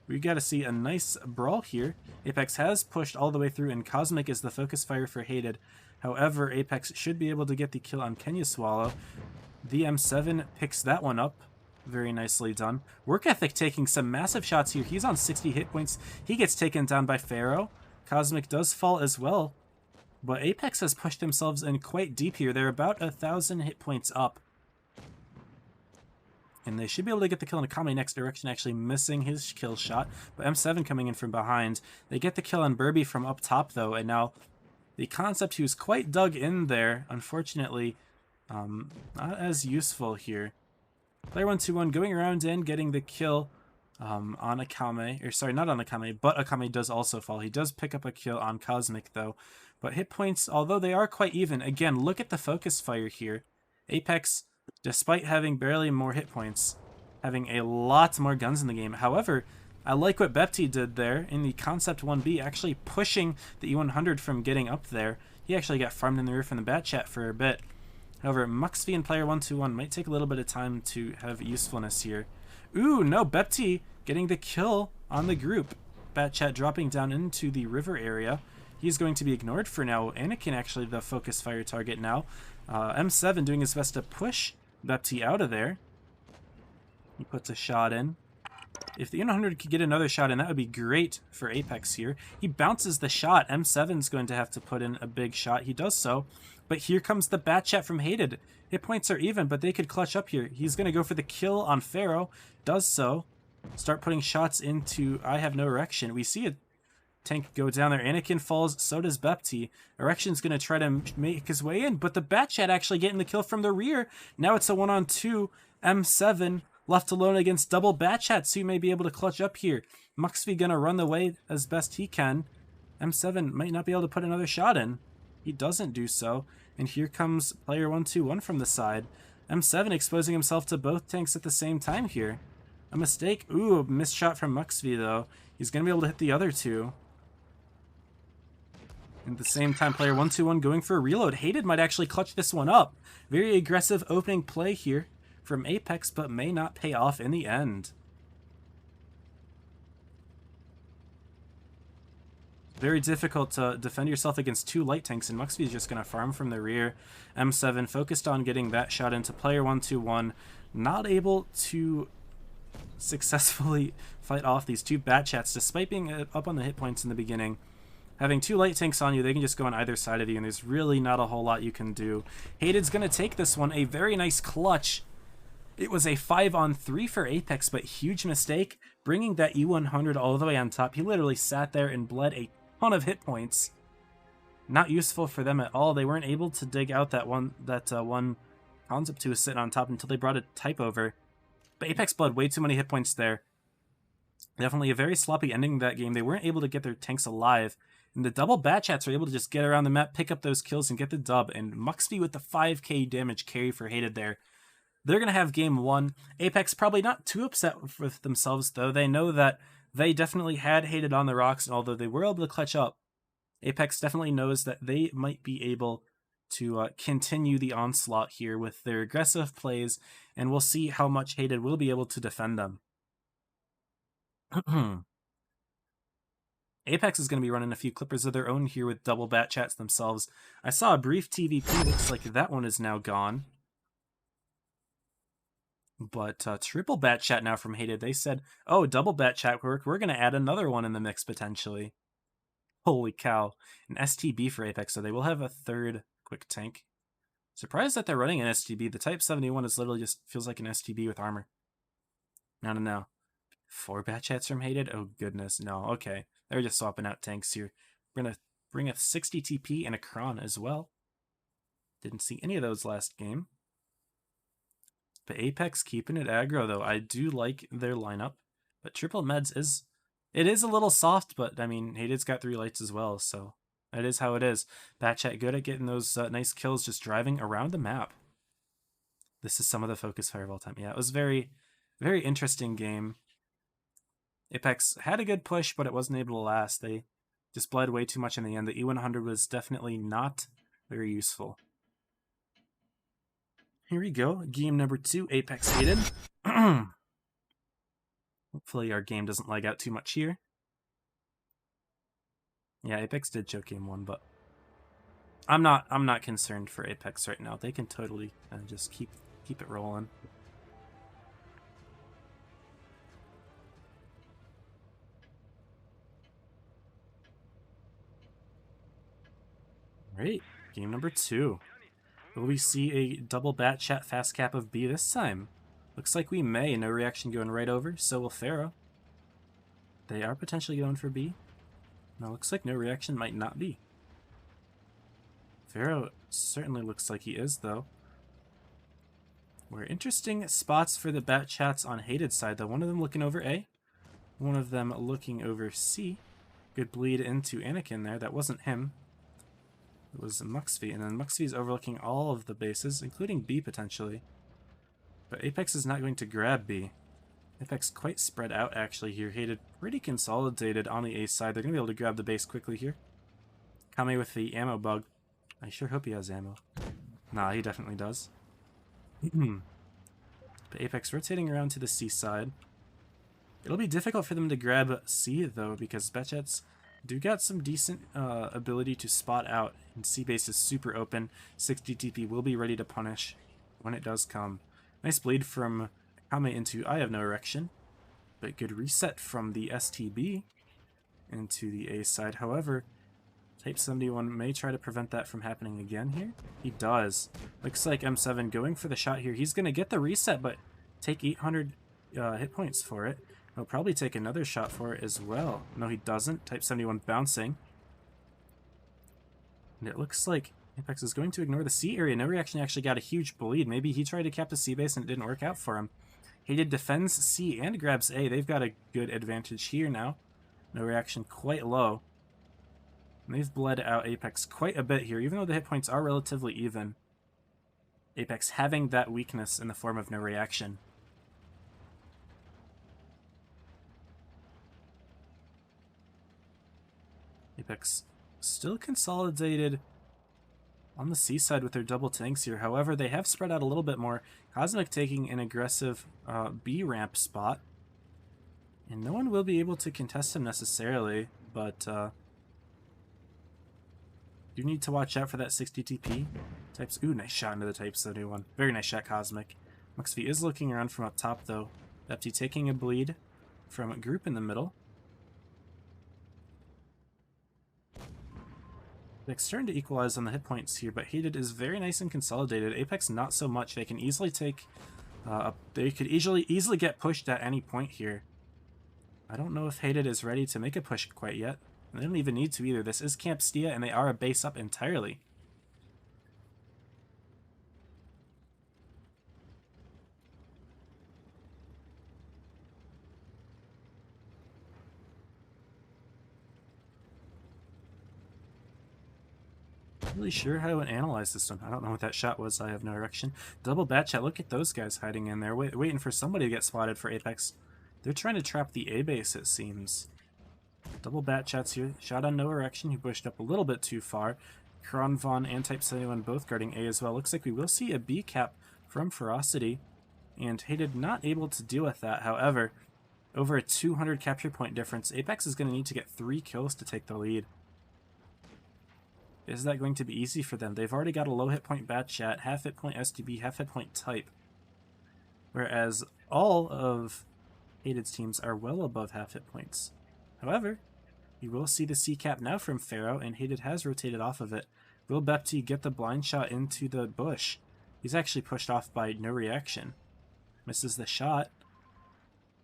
We got to see a nice brawl here. Apex has pushed all the way through, and Cosmic is the focus fire for Hated. However, Apex should be able to get the kill on Kenya Swallow. The M7 picks that one up. Very nicely done. Work Ethic taking some massive shots here. He's on 60 hit points. He gets taken down by Pharaoh. Cosmic does fall as well. But Apex has pushed themselves in quite deep here. They're about 1,000 hit points up. And they should be able to get the kill on Akame next direction, actually missing his kill shot. But M7 coming in from behind. They get the kill on Burby from up top, though. And now the concept, who's quite dug in there, unfortunately, not as useful here. Player 1-2-1 going around in, getting the kill on Akame. Or sorry, not on Akame, but Akame does also fall. He does pick up a kill on Cosmic, though. But hit points, although they are quite even, again, look at the focus fire here. Apex, despite having barely more hit points, having a lot more guns in the game. However, I like what Bepti did there in the Concept 1B, actually pushing the E100 from getting up there. He actually got farmed in the rear from the bat chat for a bit. However, Muxby and Player 1-2-1 might take a little bit of time to have usefulness here. Ooh, no, Bepti getting the kill on the group. Bat chat dropping down into the river area. He's going to be ignored for now. Anakin actually the focus fire target now. M7 doing his best to push Bepti out of there. He puts a shot in. If the N100 could get another shot in, that would be great for Apex here. He bounces the shot. M7's going to have to put in a big shot. He does so. But here comes the bat chat from Hated. Hit points are even, but they could clutch up here. He's going to go for the kill on Pharaoh. Does so. Start putting shots into I Have No Erection. We see a tank go down there. Anakin falls, so does Bepti. Erection's going to try to make his way in, but the Batchat actually getting the kill from the rear. Now it's a 1-on-2. M7 left alone against double Batchats, who may be able to clutch up here. Muxvy going to run the way as best he can. M7 might not be able to put another shot in. He doesn't do so. And here comes player 121 from the side. M7 exposing himself to both tanks at the same time here. A mistake. Ooh, a missed shot from Muxvy, though. He's going to be able to hit the other two. At the same time, player 121 going for a reload. Hated might actually clutch this one up. Very aggressive opening play here from Apex, but may not pay off in the end. Very difficult to defend yourself against two light tanks, and Muxvy is just going to farm from the rear. M7 focused on getting that shot into player 121. Not able to successfully fight off these two Batchats, despite being up on the hit points in the beginning. Having two light tanks on you, they can just go on either side of you, and there's really not a whole lot you can do. Hated's going to take this one. A very nice clutch. It was a 5-on-3 for Apex, but huge mistake. Bringing that E100 all the way on top. He literally sat there and bled a ton of hit points. Not useful for them at all. They weren't able to dig out that one concept to sit on top until they brought a type over. But Apex bled way too many hit points there. Definitely a very sloppy ending to that game. They weren't able to get their tanks alive. And the double Batchats were able to just get around the map, pick up those kills, and get the dub. And Muxvy with the 5k damage carry for Hated there. They're going to have game one. Apex probably not too upset with themselves, though. They know that they definitely had Hated on the rocks, and although they were able to clutch up, Apex definitely knows that they might be able to continue the onslaught here with their aggressive plays, and we'll see how much Hated will be able to defend them. Apex is going to be running a few clippers of their own here with double Batchats themselves. I saw a brief TVP. Looks like that one is now gone. But triple Batchat now from Hated. They said, oh, double Batchat work. We're going to add another one in the mix potentially. Holy cow. An STB for Apex, so they will have a third quick tank. Surprised that they're running an STB. The Type 71 is literally just feels like an STB with armor. No. 4 Batchats from Hated? Oh, goodness. No, okay. They're just swapping out tanks here. We're going to bring a 60 TP and a Kron as well. Didn't see any of those last game. But Apex keeping it aggro, though. I do like their lineup. But triple meds is... It is a little soft, but, I mean, Hated's got 3 lights as well, so... That is how it is. Batchat good at getting those nice kills just driving around the map. This is some of the focus fireball time. Yeah, it was very, very interesting game. Apex had a good push, but it wasn't able to last. They just bled way too much in the end. The E100 was definitely not very useful. Here we go. Game number 2, Apex Hated. Hopefully our game doesn't lag out too much here. Yeah, Apex did choke game 1, but I'm not concerned for Apex right now. They can totally just keep it rolling. Alright, game number 2. Will we see a double Batchat fast cap of B this time? Looks like we may. No reaction going right over, so will Pharaoh. They are potentially going for B. Now looks like no reaction might not be. Pharaoh certainly looks like he is, though. We're interesting spots for the Batchats on Hated side, though. One of them looking over A. One of them looking over C. Good bleed into Anakin there. That wasn't him. It was Muxvy, and then Muxvy is overlooking all of the bases, including B potentially. But Apex is not going to grab B. Apex quite spread out actually here. Hated pretty consolidated on the A side. They're going to be able to grab the base quickly here. Kame with the ammo bug. I sure hope he has ammo. Nah, he definitely does. But Apex rotating around to the C side. It'll be difficult for them to grab C though, because Batchats do got some decent ability to spot out, and C base is super open. 60 TP will be ready to punish when it does come. Nice bleed from Kame into I have no erection, but good reset from the STB into the A side. However, Type 71 may try to prevent that from happening again here. He does. Looks like M7 going for the shot here. He's going to get the reset, but take 800 hit points for it. He'll probably take another shot for it as well. No, he doesn't. Type 71 bouncing. And it looks like Apex is going to ignore the C area. No reaction actually got a huge bleed. Maybe he tried to cap the C base and it didn't work out for him. He did defends C and grabs A. They've got a good advantage here now. No reaction quite low. And they've bled out Apex quite a bit here, even though the hit points are relatively even. Apex having that weakness in the form of no reaction. Apex still consolidated on the C side with their double tanks here. However, they have spread out a little bit more. Cosmic taking an aggressive B ramp spot. And no one will be able to contest him necessarily, but you need to watch out for that 60 TP. Types, ooh, nice shot into the Type 71. Very nice shot, Cosmic. Muxv is looking around from up top, though. Bepti taking a bleed from a group in the middle. Apex starting to equalize on the hit points here, but Hated is very nice and consolidated. Apex not so much. They can easily take... they could easily get pushed at any point here. I don't know if Hated is ready to make a push quite yet. They don't even need to either. This is Camp Stia, and they are a base up entirely. Not really sure how to analyze this one. I don't know what that shot was. I have no erection. Double bat chat. Look at those guys hiding in there, waiting for somebody to get spotted for Apex. They're trying to trap the A base, it seems. Double bat chats here. Shot on no erection. He pushed up a little bit too far. Kron Von and Type 71 both guarding A as well. Looks like we will see a B cap from Ferocity. And Hated not able to deal with that. However, over a 200 capture point difference, Apex is going to need to get 3 kills to take the lead. Is that going to be easy for them? They've already got a low hit point bat chat, half hit point STB, half hit point Type. Whereas all of Hated's teams are well above half hit points. However, you will see the C cap now from Pharaoh, and Hated has rotated off of it. Will Bepti get the blind shot into the bush? He's actually pushed off by no reaction. Misses the shot.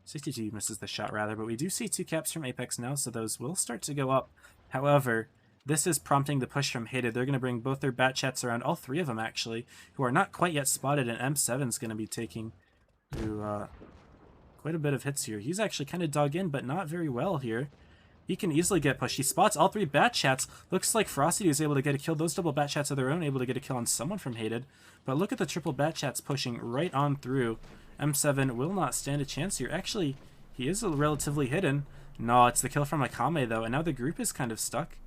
62 misses the shot, rather, but we do see 2 caps from Apex now, so those will start to go up. However, this is prompting the push from Hated. They're going to bring both their bat chats around, all 3 of them actually, who are not quite yet spotted, and M7's going to be taking through quite a bit of hits here. He's actually kind of dug in, but not very well here. He can easily get pushed. He spots all 3 bat chats. Looks like Ferocity is able to get a kill. Those double bat chats of their own able to get a kill on someone from Hated. But look at the triple bat chats pushing right on through. M7 will not stand a chance here. Actually, he is relatively hidden. No, it's the kill from Akame, though, and now the group is kind of stuck.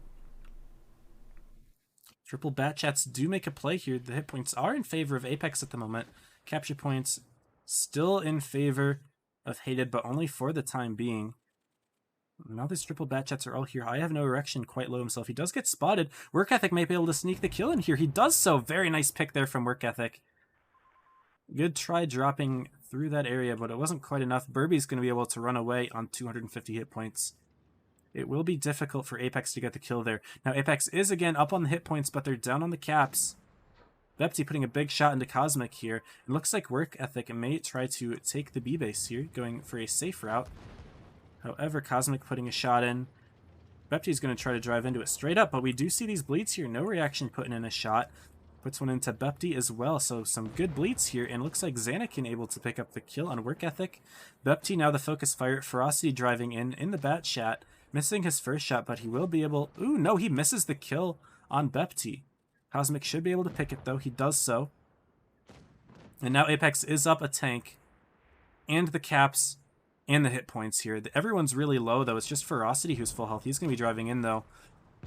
Triple bat chats do make a play here. The hit points are in favor of Apex at the moment. Capture points still in favor of Hated, but only for the time being. Now these triple bat chats are all here. I have no erection, quite low himself. He does get spotted. Work Ethic may be able to sneak the kill in here. He does so. Very nice pick there from Work Ethic. Good try dropping through that area, but it wasn't quite enough. Burby's going to be able to run away on 250 hit points. It will be difficult for Apex to get the kill there. Now Apex is again up on the hit points, but they're down on the caps. Bepti putting a big shot into Cosmic here. It looks like Work Ethic may try to take the B base here, going for a safe route. However, Cosmic putting a shot in. Bepti's going to try to drive into it straight up, but we do see these bleeds here. No reaction putting in a shot. Puts one into Bepti as well, so some good bleeds here, and looks like Xanakin able to pick up the kill on Work Ethic. Bepti now the focus fire. Ferocity driving in the bat chat. Missing his first shot, but he will be able... Ooh, no, he misses the kill on Bepti. Cosmic should be able to pick it, though. He does so. And now Apex is up a tank. And the caps and the hit points here. Everyone's really low, though. It's just Ferocity who's full health. He's going to be driving in, though.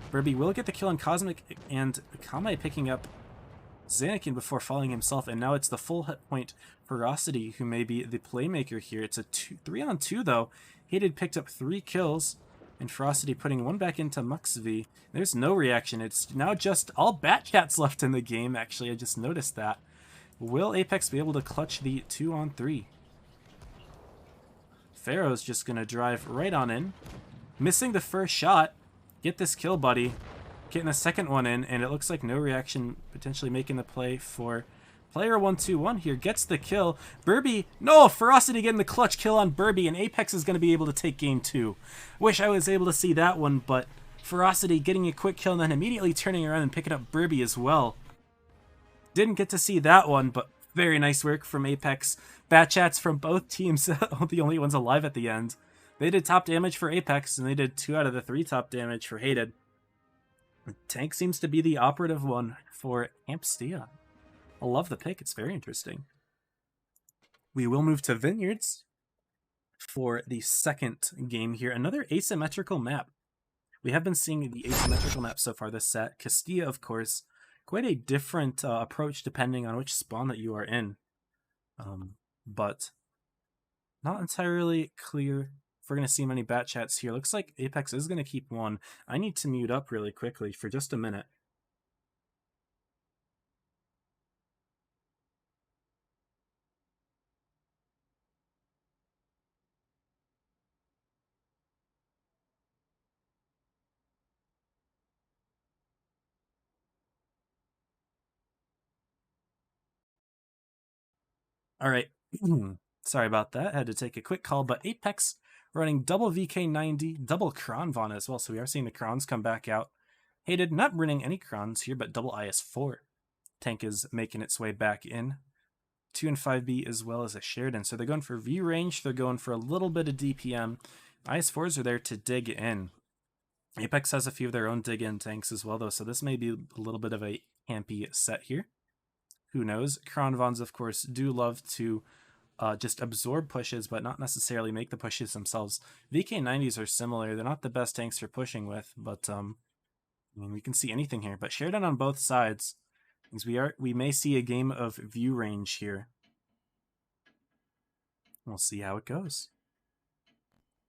Burby will get the kill on Cosmic, and Kame picking up Xanakin before falling himself. And now it's the full hit point Ferocity who may be the playmaker here. It's a 3-on-2, though. Hated picked up 3 kills. And Ferocity putting one back into Muxv. There's no reaction. It's now just all bat chats left in the game, actually. I just noticed that. Will Apex be able to clutch the 2-on-3? Pharaoh's just going to drive right on in. Missing the first shot. Get this kill, buddy. Getting the second one in, and it looks like no reaction potentially making the play for Player 1-2-1 here gets the kill. Burby, no, Ferocity getting the clutch kill on Burby, and Apex is going to be able to take game 2. Wish I was able to see that one, but Ferocity getting a quick kill and then immediately turning around and picking up Burby as well. Didn't get to see that one, but very nice work from Apex. Bat chats from both teams, the only ones alive at the end. They did top damage for Apex, and they did 2 out of the 3 top damage for Hated. Tank seems to be the operative one for Ampstia. I love the pick, it's very interesting. We will move to Vineyards for the second game here. Another asymmetrical map. We have been seeing the asymmetrical map so far this set. Castilla, of course, quite a different approach depending on which spawn that you are in. But not entirely clear if we're going to see many bat chats here. Looks like Apex is going to keep one. I need to mute up really quickly for just a minute. All right. Sorry about that. Had to take a quick call, but Apex running double VK90, double Kronvon as well. So we are seeing the Krons come back out. Hated, not running any Krons here, but double IS4. Tank is making its way back in. 2 and 5B as well as a Sheridan. So they're going for view range. They're going for a little bit of DPM. IS4s are there to dig in. Apex has a few of their own dig in tanks as well, though. So this may be a little bit of a campy set here. Who knows? Kronvons, of course, do love to just absorb pushes, but not necessarily make the pushes themselves. VK90s are similar. They're not the best tanks for pushing with, but I mean, we can see anything here. But Sheridan on both sides. Means we may see a game of view range here. We'll see how it goes.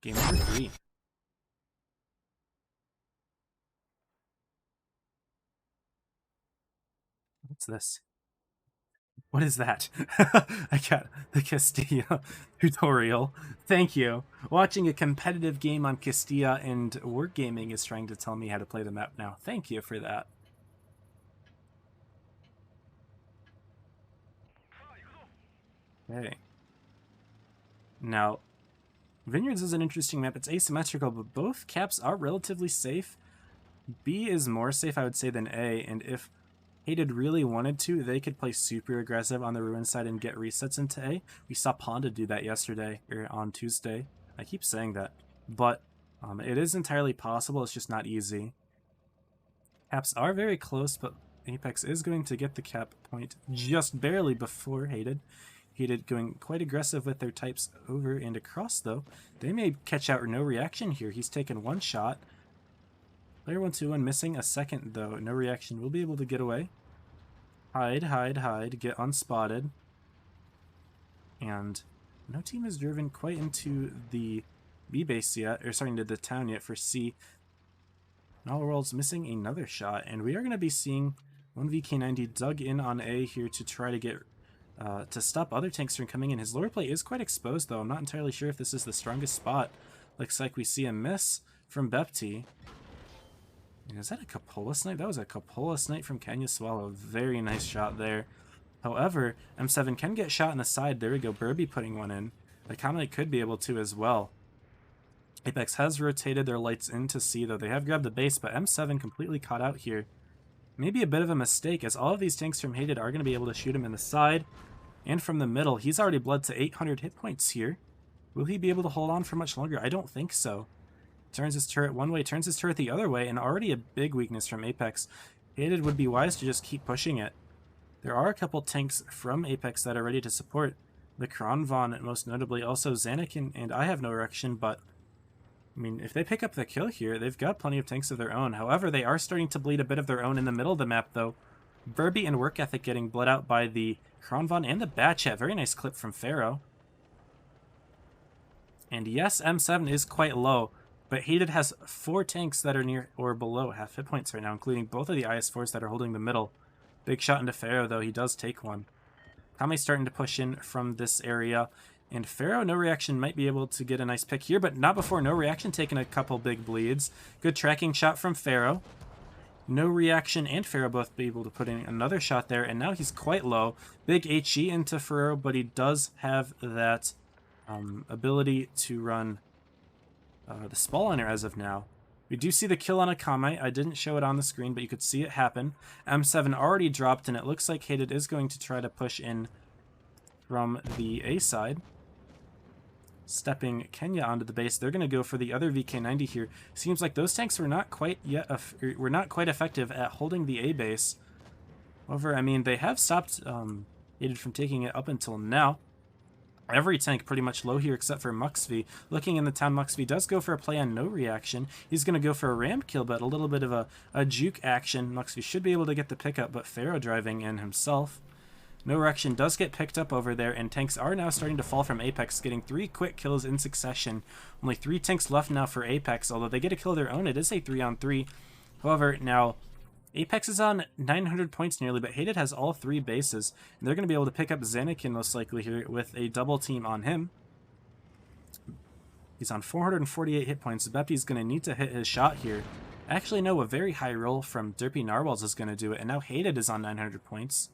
Game number 3. What's this? What is that? I got the Castilla tutorial. Thank you. Watching a competitive game on Castilla and Wargaming is trying to tell me how to play the map now. Thank you for that. Okay. Now, Vineyards is an interesting map. It's asymmetrical, but both caps are relatively safe. B is more safe, I would say, than A, and if Hated really wanted to, they could play super aggressive on the ruin side and get resets into A. We saw Ponda do that yesterday, or on Tuesday. I keep saying that. But it is entirely possible, it's just not easy. Caps are very close, but Apex is going to get the cap point just barely before Hated. Hated going quite aggressive with their types over and across, though. They may catch out no reaction here. He's taken one shot. Player 1-2-1 missing a second, though. No reaction. We'll be able to get away. Hide, hide, hide. Get unspotted. And no team has driven quite into the B base yet, or starting to the town yet for C. Nullworld's missing another shot, and we are going to be seeing 1VK90 dug in on A here to try to get to stop other tanks from coming in. His lower plate is quite exposed, though. I'm not entirely sure if this is the strongest spot. Looks like we see a miss from Bepti. Is that a Cupola snipe? That was a Cupola snipe from Kenya Swallow. Very nice shot there. However, M7 can get shot in the side. There we go. Burby putting one in. The Kamine could be able to as well. Apex has rotated their lights into C, though. They have grabbed the base, but M7 completely caught out here. Maybe a bit of a mistake, as all of these tanks from Hated are going to be able to shoot him in the side and from the middle. He's already bled to 800 hit points here. Will he be able to hold on for much longer? I don't think so. Turns his turret one way, turns his turret the other way, and already a big weakness from Apex. Hated would be wise to just keep pushing it. There are a couple tanks from Apex that are ready to support the Kronvon, most notably also Xanakin, and I have no erection, but I mean, if they pick up the kill here, they've got plenty of tanks of their own. However, they are starting to bleed a bit of their own in the middle of the map, though. Burby and Work Ethic getting bled out by the Kronvon and the Batchat. Very nice clip from Pharaoh. And yes, M7 is quite low, but Hated has 4 tanks that are near or below half hit points right now, including both of the IS4s that are holding the middle. Big shot into Pharaoh, though. He does take one. Kami's starting to push in from this area. And Pharaoh, no reaction, might be able to get a nice pick here, but not before no reaction taking a couple big bleeds. Good tracking shot from Pharaoh. No Reaction and Pharaoh both be able to put in another shot there, and now he's quite low. Big HE into Pharaoh, but he does have that ability to run the Spawliner as of now. We do see the kill on Akame. I didn't show it on the screen, but you could see it happen. M7 already dropped, and it looks like Hated is going to try to push in from the A side. Stepping Kenya onto the base. They're going to go for the other VK90 here. Seems like those tanks were not quite effective at holding the A base. However, I mean, they have stopped Hated from taking it up until now. Every tank pretty much low here except for Muxv. Looking in the town, Muxv does go for a play on No Reaction. He's going to go for a ramp kill, but a little bit of a juke action. Muxv should be able to get the pickup, but Pharaoh driving in himself. No Reaction does get picked up over there, and tanks are now starting to fall from Apex, getting 3 quick kills in succession. Only 3 tanks left now for Apex, although they get a kill of their own. It is a 3-on-3. However, now Apex is on 900 points nearly, but Hated has all 3 bases, and they're going to be able to pick up Xanakin most likely here with a double team on him. He's on 448 hit points. Bepti's going to need to hit his shot here. Actually, no, a very high roll from Derpy Narwhals is going to do it, and now Hated is on 900 points.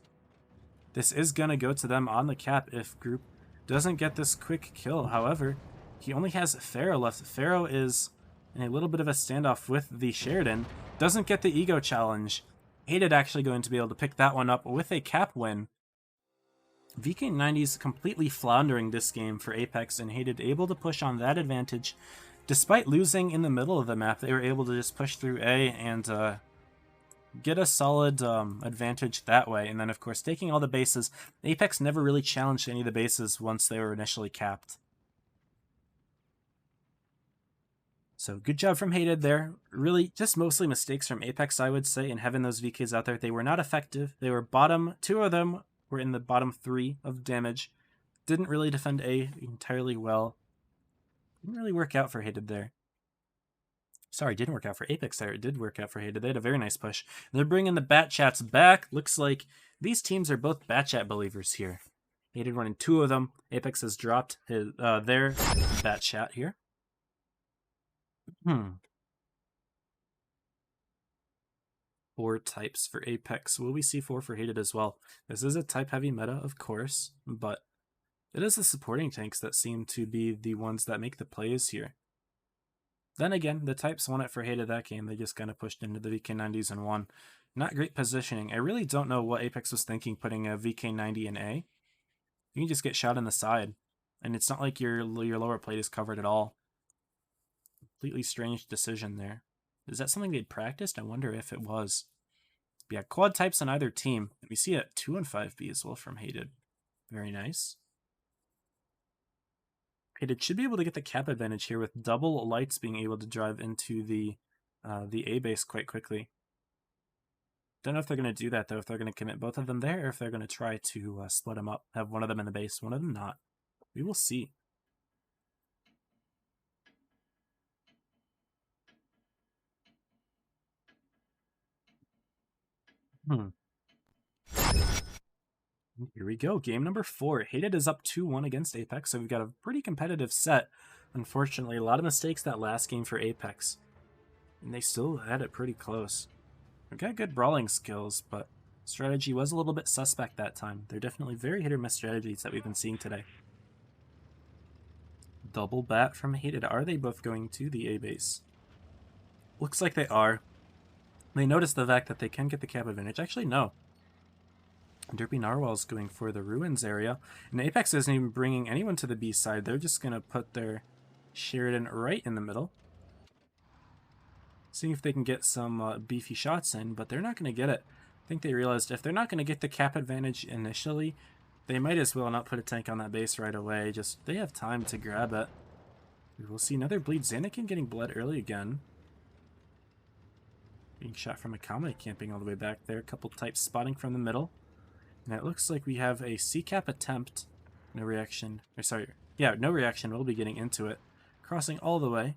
This is going to go to them on the cap if Group doesn't get this quick kill. However, he only has Pharaoh left. Pharaoh is in a little bit of a standoff with the Sheridan. Doesn't get the ego challenge. Hated actually going to be able to pick that one up with a cap win. VK90's completely floundering this game for Apex, and Hated able to push on that advantage. Despite losing in the middle of the map, they were able to just push through A and get a solid advantage that way. And then, of course, taking all the bases. Apex never really challenged any of the bases once they were initially capped. So good job from Hated there. Really, just mostly mistakes from Apex, I would say, in having those VKs out there. They were not effective. They were bottom. 2 of them were in the bottom 3 of damage. Didn't really defend A entirely well. Didn't really work out for Hated there. Sorry, didn't work out for Apex there. It did work out for Hated. They had a very nice push. They're bringing the Bat Chats back. Looks like these teams are both Bat Chat believers here. Hated running 2 of them. Apex has dropped his, their Bat Chat here. 4 types for Apex. Will we see 4 for Hated as well? This is a type-heavy meta, of course, but it is the supporting tanks that seem to be the ones that make the plays here. Then again, the types won it for Hated that game. They just kind of pushed into the VK90s and won. Not great positioning. I really don't know what Apex was thinking putting a VK90 in A. You can just get shot in the side, and it's not like your lower plate is covered at all. Completely strange decision there. Is that something they'd practiced? I wonder if it was. But yeah, quad types on either team. We see a 2 and 5B as well from Hated. Very nice. Hated should be able to get the cap advantage here with double lights being able to drive into the A base quite quickly. Don't know if they're going to do that though, if they're going to commit both of them there, or if they're going to try to split them up, have one of them in the base, one of them not. We will see. Here we go. Game number 4. Hated is up 2-1 against Apex, so we've got a pretty competitive set. Unfortunately, a lot of mistakes that last game for Apex. And they still had it pretty close. We've got good brawling skills, but strategy was a little bit suspect that time. They're definitely very hit-or-miss strategies that we've been seeing today. Double bat from Hated. Are they both going to the A base? Looks like they are. They notice the fact that they can get the cap advantage. Actually, no. Derpy Narwhal's going for the ruins area, and Apex isn't even bringing anyone to the B side. They're just going to put their Sheridan right in the middle. Seeing if they can get some beefy shots in, but they're not going to get it. I think they realized if they're not going to get the cap advantage initially, they might as well not put a tank on that base right away. Just, they have time to grab it. We will see another bleed. Xanakin getting bled early again. Being shot from Akame, camping all the way back there. A couple types spotting from the middle. And it looks like we have a C-cap attempt. No reaction. Or sorry. Yeah, no reaction. We'll be getting into it. Crossing all the way.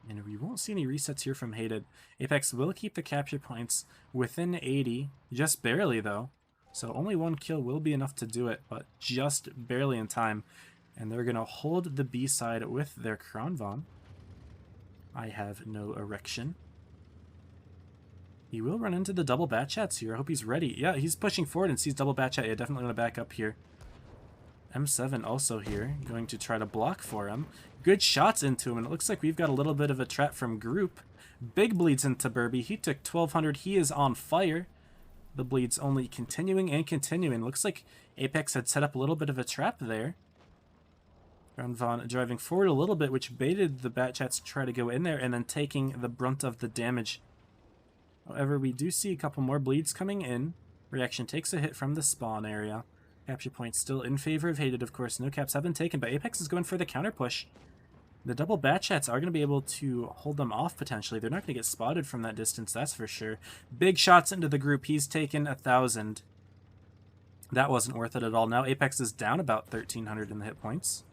And we won't see any resets here from Hated. Apex will keep the capture points within 80. Just barely, though. So only 1 kill will be enough to do it, but just barely in time. And they're going to hold the B side with their Crown Von. I have no erection. He will run into the double bat chats here. I hope he's ready. Yeah, he's pushing forward and sees double bat chat. Yeah, definitely want to back up here. M7 also here, going to try to block for him. Good shots into him, and it looks like we've got a little bit of a trap from group. Big bleeds into Burby. He took 1200. He is on fire. The bleeds only continuing and continuing. Looks like Apex had set up a little bit of a trap there. Von driving forward a little bit, which baited the bat chats to try to go in there and then taking the brunt of the damage. However, we do see a couple more bleeds coming in. Reaction takes a hit from the spawn area. Capture point still in favor of Hated, of course. No caps have been taken, but Apex is going for the counter push. The double bat chats are going to be able to hold them off potentially. They're not going to get spotted from that distance, that's for sure. Big shots into the group. He's taken 1,000. That wasn't worth it at all. Now Apex is down about 1,300 in the hit points.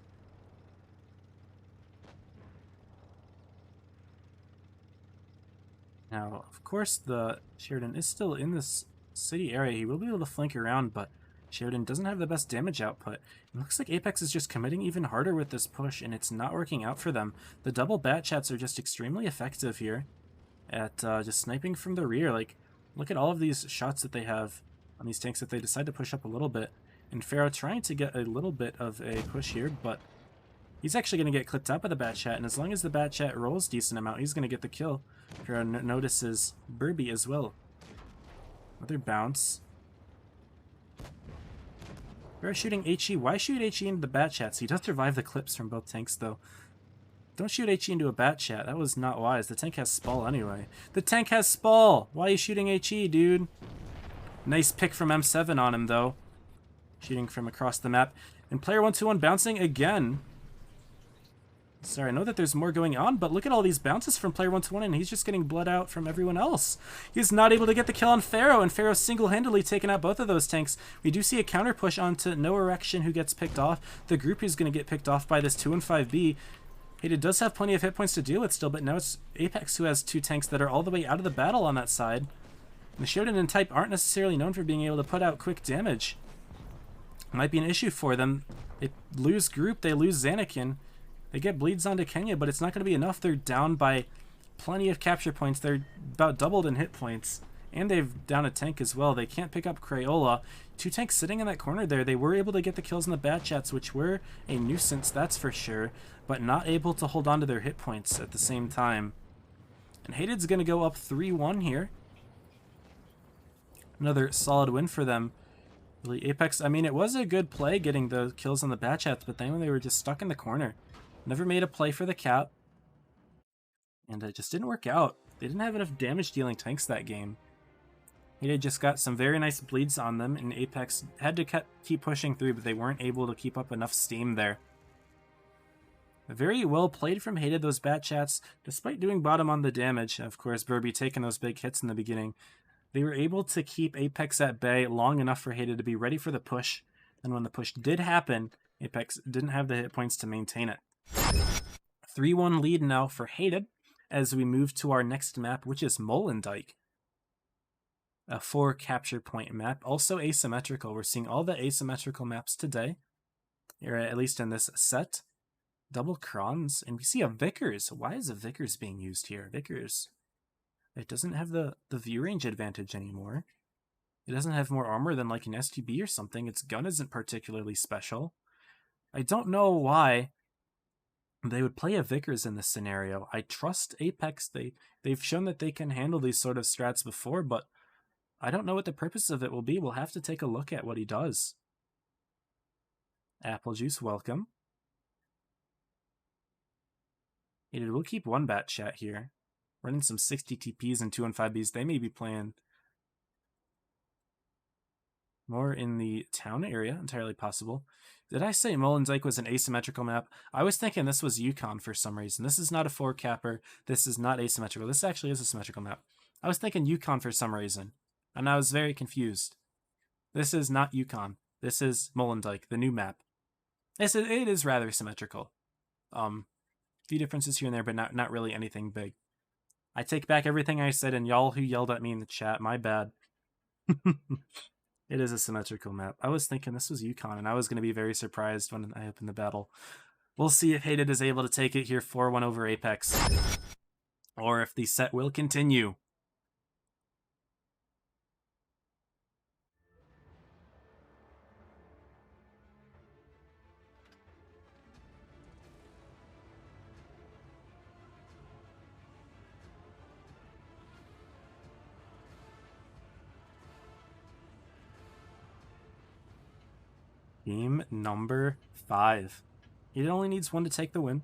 Now, of course, the Sheridan is still in this city area. He will be able to flank around, but Sheridan doesn't have the best damage output. It looks like Apex is just committing even harder with this push, and it's not working out for them. The double bat chats are just extremely effective here at just sniping from the rear. Like, look at all of these shots that they have on these tanks that they decide to push up a little bit. And Pharaoh trying to get a little bit of a push here, but he's actually going to get clipped out by the bat chat, and as long as the bat chat rolls decent amount, he's going to get the kill. Pharaoh notices Burby as well. Another bounce. Pharaoh shooting HE. Why shoot HE into the bat chats? He does survive the clips from both tanks, though. Don't shoot HE into a bat chat. That was not wise. The tank has Spall anyway. The tank has Spall! Why are you shooting HE, dude? Nice pick from M7 on him, though. Shooting from across the map. And player 121 bouncing again. Sorry, I know that there's more going on, but look at all these bounces from player 121, and he's just getting blood out from everyone else. He's not able to get the kill on Pharaoh, and Pharaoh single-handedly taking out both of those tanks. We do see a counter push onto No Erection, who gets picked off. The group is going to get picked off by this 2-5B. Hated does have plenty of hit points to deal with still, but now it's Apex who has two tanks that are all the way out of the battle on that side. And the Sheridan and Type aren't necessarily known for being able to put out quick damage. It might be an issue for them. They lose group, they lose Xanakin. They get bleeds onto Kenya, but it's not going to be enough. They're down by plenty of capture points. They're about doubled in hit points. And they've down a tank as well. They can't pick up Crayola. Two tanks sitting in that corner there. They were able to get the kills in the bat chats, which were a nuisance, that's for sure. But not able to hold on to their hit points at the same time. And Hated's going to go up 3-1 here. Another solid win for them. Really, Apex, I mean, it was a good play getting the kills on the bat chats, but then when they were just stuck in the corner. Never made a play for the cap. And it just didn't work out. They didn't have enough damage dealing tanks that game. They just got some very nice bleeds on them, and Apex had to keep pushing through, but they weren't able to keep up enough steam there. Very well played from Hated, those bat chats, despite doing bottom on the damage. Of course, Burby taking those big hits in the beginning. They were able to keep Apex at bay long enough for Hated to be ready for the push. And when the push did happen, Apex didn't have the hit points to maintain it. 3-1 lead now for Hated as we move to our next map, which is Molendyke. A 4 capture point map, also asymmetrical. We're seeing all the asymmetrical maps today, or at least in this set. Double crons, and we see a Vickers. Why is a Vickers being used here? Vickers, it doesn't have the view range advantage anymore. It doesn't have more armor than like an STB or something. Its gun isn't particularly special. I don't know why they would play a Vickers in this scenario. I trust Apex. They've shown that they can handle these sort of strats before, but I don't know what the purpose of it will be. We'll have to take a look at what he does. Apple Juice, welcome. We'll keep one bat chat here. Running some 60 TPs and 2-5Bs. They may be playing more in the town area, entirely possible. Did I say Molendyke was an asymmetrical map? I was thinking this was Yukon for some reason. This is not a 4 capper. This is not asymmetrical. This actually is a symmetrical map. I was thinking Yukon for some reason, and I was very confused. This is not Yukon. This is Molendyke, the new map. It is rather symmetrical. Few differences here and there, but not really anything big. I take back everything I said, and y'all who yelled at me in the chat, my bad. It is a symmetrical map. I was thinking this was Yukon, and I was going to be very surprised when I opened the battle. We'll see if Hated is able to take it here 4-1 over Apex, or if the set will continue. Game number 5. He only needs one to take the win.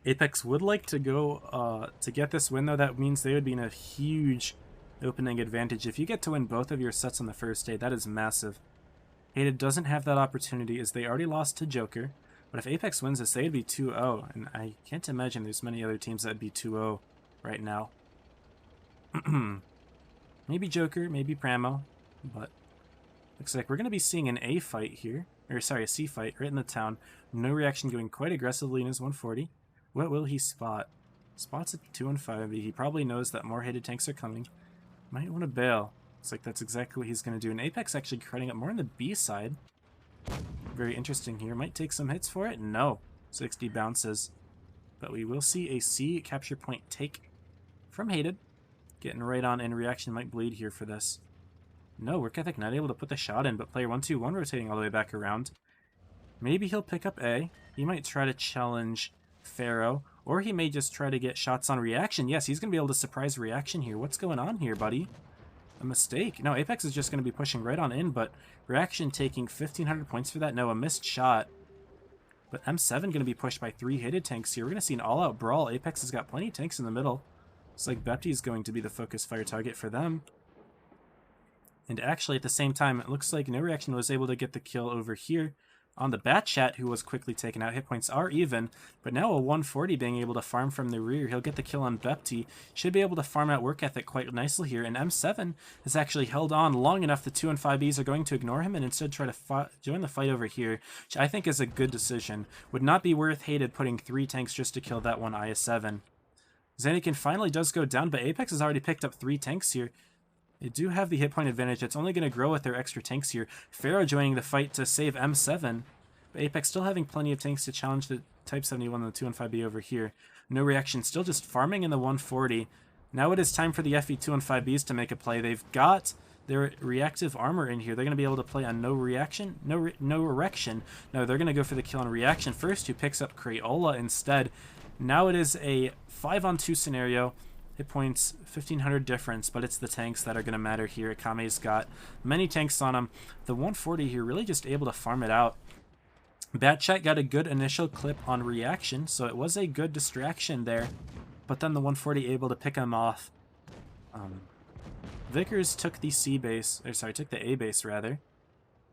Apex would like to go to get this win, though. That means they would be in a huge opening advantage. If you get to win both of your sets on the first day, that is massive. Hated doesn't have that opportunity as they already lost to Joker. But if Apex wins this, they'd be 2-0. And I can't imagine there's many other teams that'd be 2-0 right now. Maybe Joker, maybe Pramo. But looks like we're going to be seeing an A fight here. Or sorry, a C fight right in the town. No reaction, going quite aggressively in his 140. What will he spot? Spots a 2-5. He probably knows that more hated tanks are coming. Might want to bail. Looks like that's exactly what he's going to do. And Apex actually creding up more on the B side. Very interesting here. Might take some hits for it. No. 60 bounces. But we will see a C capture point take from Hated. Getting right on in reaction. Might bleed here for this. No, Work Ethic not able to put the shot in, but player 1-2-1 rotating all the way back around. Maybe he'll pick up A. He might try to challenge Pharaoh, or he may just try to get shots on reaction. Yes, he's going to be able to surprise reaction here. What's going on here, buddy? A mistake. No, Apex is just going to be pushing right on in, but reaction taking 1,500 points for that. No, a missed shot. But M7 going to be pushed by 3 hated tanks here. We're going to see an all-out brawl. Apex has got plenty of tanks in the middle. It's like Bepti is going to be the focus fire target for them. And actually, at the same time, it looks like No Reaction was able to get the kill over here on the Bat Chat, who was quickly taken out. Hit points are even, but now a 140 being able to farm from the rear. He'll get the kill on Bepti. Should be able to farm out Work Ethic quite nicely here. And M7 has actually held on long enough. The 2 and 5Bs are going to ignore him and instead try to join the fight over here, which I think is a good decision. Would not be worth Hated putting 3 tanks just to kill that one IS-7. Zanakin finally does go down, but Apex has already picked up 3 tanks here. They do have the hit point advantage. It's only going to grow with their extra tanks here. Pharaoh joining the fight to save M7. But Apex still having plenty of tanks to challenge the Type 71 and the 2 and 5B over here. No reaction. Still just farming in the 140. Now it is time for the FE2 and 5Bs to make a play. They've got their reactive armor in here. They're going to be able to play on no reaction. No erection. No, they're going to go for the kill on reaction first, who picks up Crayola instead. Now it is a 5-on-2 scenario. Hit points, 1,500 difference, but it's the tanks that are going to matter here. Akame's got many tanks on him. The 140 here really just able to farm it out. Batchat got a good initial clip on reaction, so it was a good distraction there. But then the 140 able to pick him off. Vickers took the C base, or sorry, took the A base rather.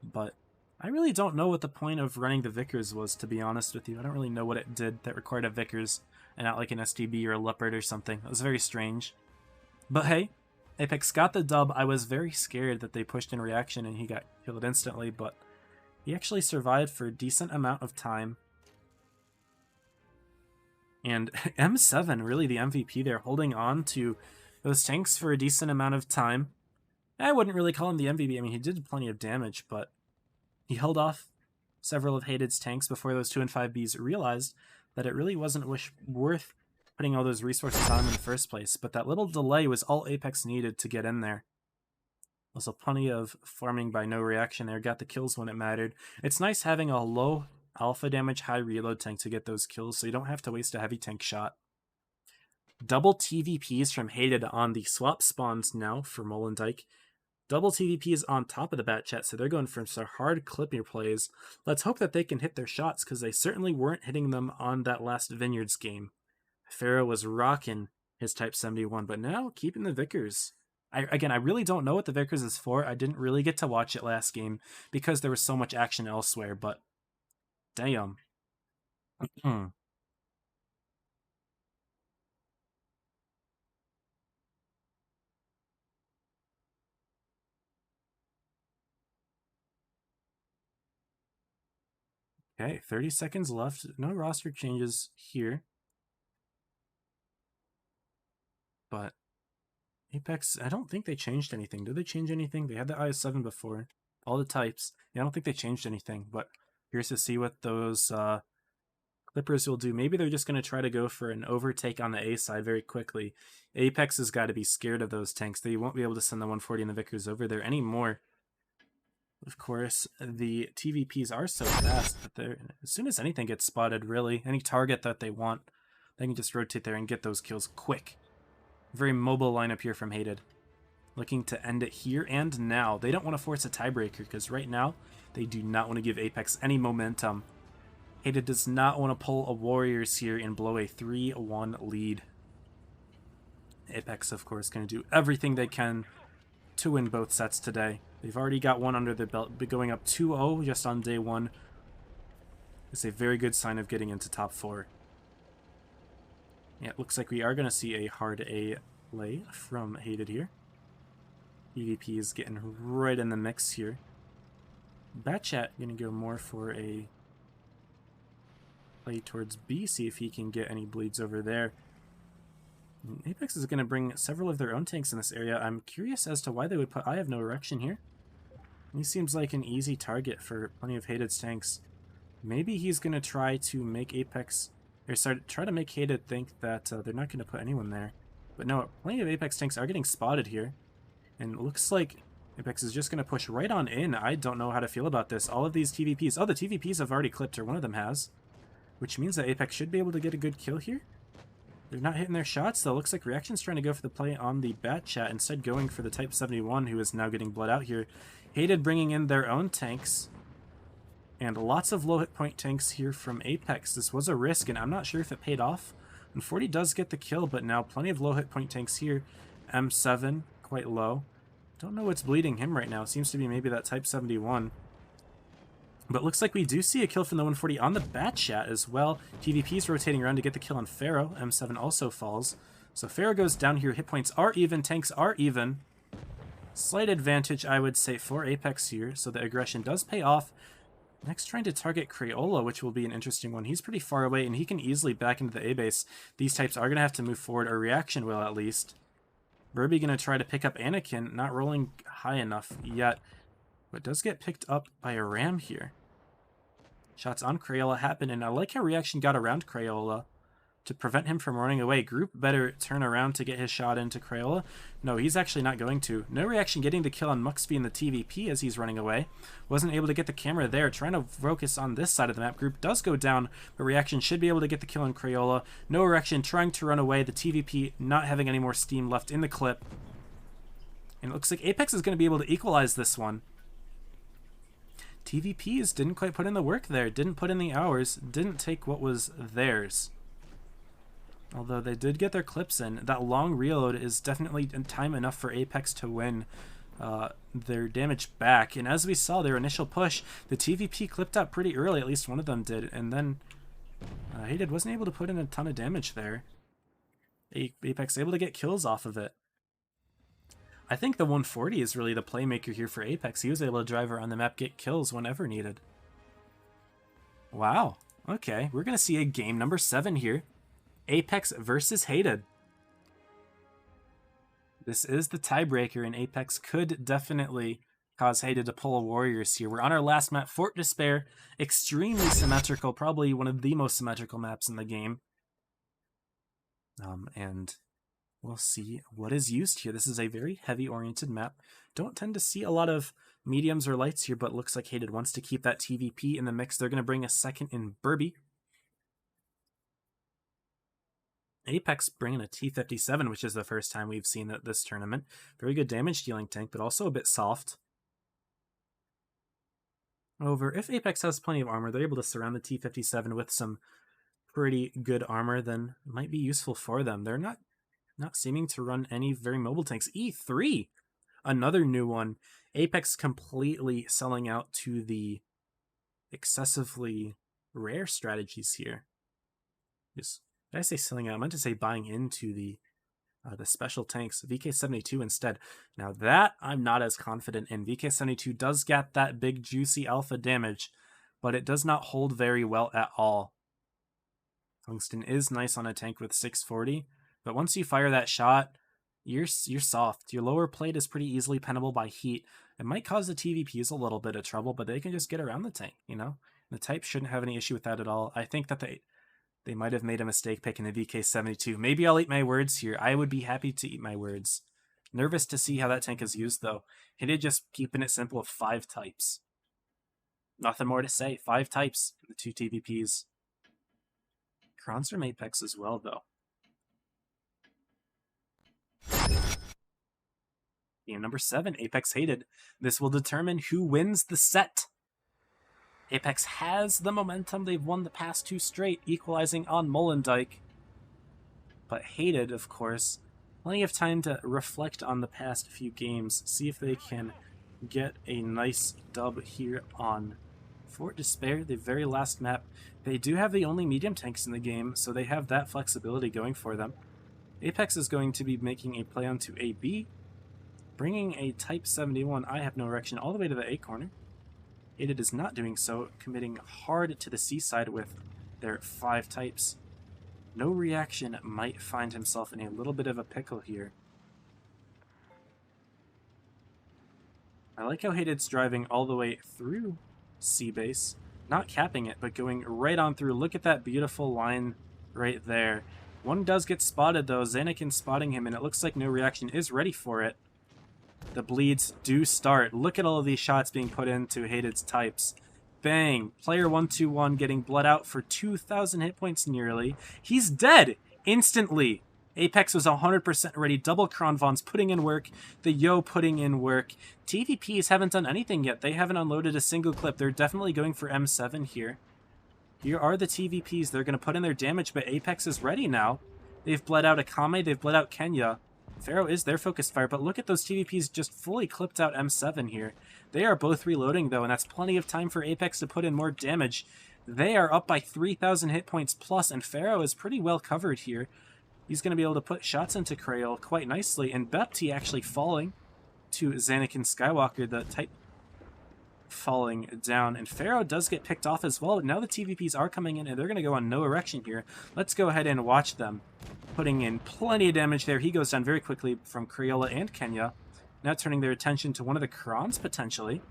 But I really don't know what the point of running the Vickers was, to be honest with you. I don't really know what it did that required a Vickers and not like an STB or a Leopard or something. It was very strange. But hey, Apex got the dub. I was very scared that they pushed in reaction and he got killed instantly, but he actually survived for a decent amount of time. And M7, really the MVP there, holding on to those tanks for a decent amount of time. I wouldn't really call him the MVP. I mean, he did plenty of damage, but he held off several of Hated's tanks before those 2 and 5Bs realized that it really wasn't worth putting all those resources on him in the first place. But that little delay was all Apex needed to get in there. Also plenty of farming by No Reaction there. Got the kills when it mattered. It's nice having a low alpha damage, high reload tank to get those kills, so you don't have to waste a heavy tank shot. Double TVPs from Hated on the swap spawns now for Molendijk. Double TVPs on top of the Bat Chat, so they're going for some hard clipping plays. Let's hope that they can hit their shots, because they certainly weren't hitting them on that last Vineyards game. Pharaoh was rocking his Type 71, but now keeping the Vickers. Again, I really don't know what the Vickers is for. I didn't really get to watch it last game, because there was so much action elsewhere, but damn. Okay, 30 seconds left. No roster changes here. But Apex, I don't think they changed anything. Did they change anything? They had the IS-7 before. All the types. Yeah, I don't think they changed anything. But here's to see what those Clippers will do. Maybe they're just going to try to go for an overtake on the A side very quickly. Apex has got to be scared of those tanks. They won't be able to send the 140 and the Vickers over there anymore. Of course, the TVPs are so fast that as soon as anything gets spotted, really, any target that they want, they can just rotate there and get those kills quick. Very mobile lineup here from Hated. looking to end it here and now. They don't want to force a tiebreaker because right now they do not want to give Apex any momentum. Hated does not want to pull a Warriors here and blow a 3-1 lead. Apex, of course, going to do everything they can to win both sets today. They've already got one under their belt, but going up 2-0 just on day one is a very good sign of getting into top 4. Yeah, it looks like we are going to see a hard A lay from Hated here. EVP is getting right in the mix here. Batchat going to go more for a play towards B, see if he can get any bleeds over there. And Apex is going to bring several of their own tanks in this area. I'm curious as to why they would put I Have No Erection here. He seems like an easy target for plenty of Hated's tanks. Maybe he's going to try to make Apex, or try to make Hated think that they're not going to put anyone there. But no, plenty of Apex tanks are getting spotted here. And it looks like Apex is just going to push right on in. I don't know how to feel about this. All of these TVPs, oh, the TVPs have already clipped, or one of them has. Which means that Apex should be able to get a good kill here. They're not hitting their shots, though. Looks like Reaction's trying to go for the play on the Batchat, instead going for the Type 71, who is now getting bled out here. Hated bringing in their own tanks. And lots of low hit point tanks here from Apex. This was a risk, and I'm not sure if it paid off. And 40 does get the kill, but now plenty of low hit point tanks here. M7, quite low. Don't know what's bleeding him right now. Seems to be maybe that Type 71. But looks like we do see a kill from the 140 on the Batchat as well. TVP's rotating around to get the kill on Pharaoh. M7 also falls. So Pharaoh goes down here. Hit points are even. Tanks are even. Slight advantage, I would say, for Apex here. So the aggression does pay off. Next, trying to target Crayola, which will be an interesting one. He's pretty far away, and he can easily back into the A-base. These types are going to have to move forward, or Reaction will at least. Burby going to try to pick up Anakin, not rolling high enough yet, but does get picked up by a Ram here. Shots on Crayola happen, and I like how Reaction got around Crayola to prevent him from running away. Group better turn around to get his shot into Crayola. No, he's actually not going to. No Reaction getting the kill on Muxby and the TVP as he's running away. Wasn't able to get the camera there. Trying to focus on this side of the map. Group does go down, but Reaction should be able to get the kill on Crayola. No Erection trying to run away. The TVP not having any more steam left in the clip. And it looks like Apex is going to be able to equalize this one. TVPs didn't quite put in the work there. Didn't put in the hours. Didn't take what was theirs. Although they did get their clips in. That long reload is definitely in time enough for Apex to win their damage back. And as we saw, their initial push, the TVP clipped up pretty early, at least one of them did. And then Hated wasn't able to put in a ton of damage there. Apex able to get kills off of it. I think the 140 is really the playmaker here for Apex. He was able to drive around the map, get kills whenever needed. Wow. Okay, we're going to see a game number 7 here. Apex versus Hated. This is the tiebreaker, and Apex could definitely cause Hated to pull a Warriors here. We're on our last map, Fort Despair. Extremely symmetrical, probably one of the most symmetrical maps in the game. And we'll see what is used here. This is a very heavy-oriented map. Don't tend to see a lot of mediums or lights here, but looks like Hated wants to keep that TVP in the mix. They're going to bring a second in Burby. Apex bringing a T-57, which is the first time we've seen that this tournament. Very good damage dealing tank, but also a bit soft. However, if Apex has plenty of armor, they're able to surround the T-57 with some pretty good armor, then it might be useful for them. They're not seeming to run any very mobile tanks. E3, another new one. Apex completely selling out to the excessively rare strategies here. Did I say selling out? I meant to say buying into the special tanks. VK72 instead. Now that I'm not as confident in. VK72 does get that big juicy alpha damage, but it does not hold very well at all. Tungsten is nice on a tank with 640, but once you fire that shot, you're soft. Your lower plate is pretty easily pennable by heat. It might cause the TVPs a little bit of trouble, but they can just get around the tank, you know? The type shouldn't have any issue with that at all. I think that they might have made a mistake picking the VK72. Maybe I'll eat my words here. I would be happy to eat my words. Nervous to see how that tank is used, though. Hated just keeping it simple with 5 types. Nothing more to say. 5 types, the 2 TVPs. Crons from Apex as well, though. Game number 7, Apex Hated. This will determine who wins the set. Apex has the momentum. They've won the past 2 straight, equalizing on Molendyke. But Hated, of course, plenty of time to reflect on the past few games, see if they can get a nice dub here on Fort Despair, the very last map. They do have the only medium tanks in the game, so they have that flexibility going for them. Apex is going to be making a play onto AB, bringing a Type 71, I have no erection, all the way to the A corner. Hated is not doing so, committing hard to the C side with their 5 types. No reaction might find himself in a little bit of a pickle here. I like how Hated's driving all the way through C base, not capping it, but going right on through. Look at that beautiful line right there. One does get spotted though, Zanakin spotting him, and it looks like No Reaction is ready for it. The bleeds do start. Look at all of these shots being put into Hated's types. Bang! Player 121 getting bled out for 2,000 hit points nearly. He's dead! Instantly! Apex was 100% ready. Double Kronvon's putting in work. The Yo putting in work. TVPs haven't done anything yet. They haven't unloaded a single clip. They're definitely going for M7 here. Here are the TVPs. They're going to put in their damage, but Apex is ready now. They've bled out Akame. They've bled out Kenya. Pharaoh is their focus fire, but look at those TVPs just fully clipped out M7 here. They are both reloading, though, and that's plenty of time for Apex to put in more damage. They are up by 3,000 hit points plus, and Pharaoh is pretty well covered here. He's going to be able to put shots into Crail quite nicely, and Bepti actually falling to Zanakin Skywalker, the type falling down, and Pharaoh does get picked off as well, but now the TVPs are coming in, and they're going to go on No Erection here. Let's go ahead and watch them putting in plenty of damage there. He goes down very quickly from Crayola and Kenya, now turning their attention to one of the Krons, potentially.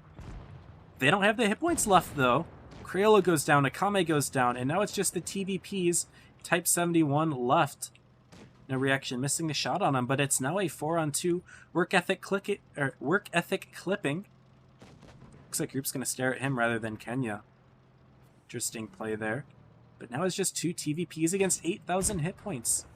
They don't have the hit points left, though. Crayola goes down, Akame goes down, and now it's just the TVPs, Type 71 left. No Reaction missing the shot on him, but it's now a 4-on-2 work ethic clipping. Looks like Group's going to stare at him rather than Kenya. Interesting play there. But now it's just 2 TVPs against 8,000 hit points.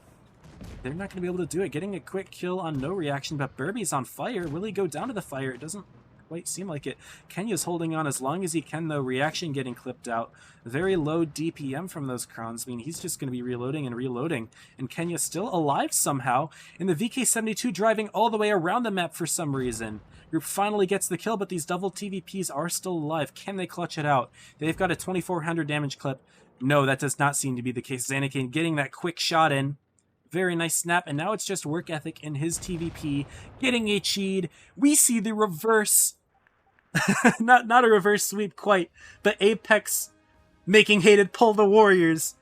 They're not going to be able to do it. Getting a quick kill on No Reaction, but Burby's on fire. Will he go down to the fire? It doesn't quite seem like it. Kenya's holding on as long as he can, though. Reaction getting clipped out. Very low DPM from those Krons. I mean, he's just going to be reloading and reloading. And Kenya's still alive somehow. And the VK-72 driving all the way around the map for some reason. Group finally gets the kill, but these double TVPs are still alive. Can they clutch it out? They've got a 2,400 damage clip. No, that does not seem to be the case. Zanakin getting that quick shot in. Very nice snap, and now it's just work ethic in his TVP. Getting a cheat. We see the reverse. not a reverse sweep quite, but Apex making Hated pull the Warriors.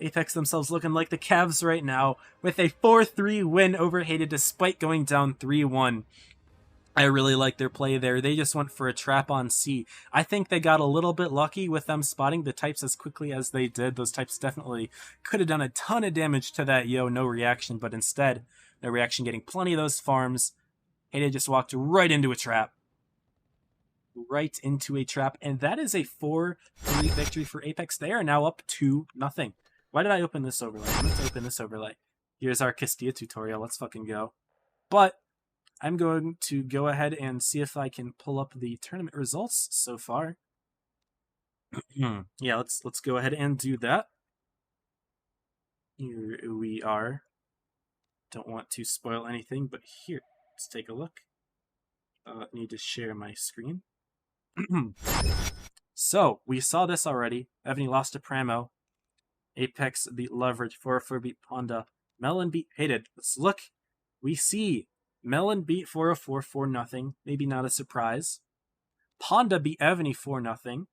Apex themselves looking like the Cavs right now with a 4-3 win over Hated despite going down 3-1. I really like their play there. They just went for a trap on C. I think they got a little bit lucky with them spotting the types as quickly as they did. Those types definitely could have done a ton of damage to that Yo No Reaction, but instead, No Reaction getting plenty of those farms. Hated just walked right into a trap. Right into a trap, and that is a 4-3 victory for Apex. They are now up 2-0. Why did I open this overlay? I'm going to open this overlay. Here's our Castilla tutorial. Let's fucking go. But I'm going to go ahead and see if I can pull up the tournament results so far. Yeah, let's go ahead and do that. Here we are. Don't want to spoil anything, but here, let's take a look. Need to share my screen. So, we saw this already. Evany lost to Pramo. Apex beat Leverage. 404 beat Ponda. Melon beat Hated. Let's look. We see Melon beat 404 4-0. Maybe not a surprise. Ponda beat Evany 4-0.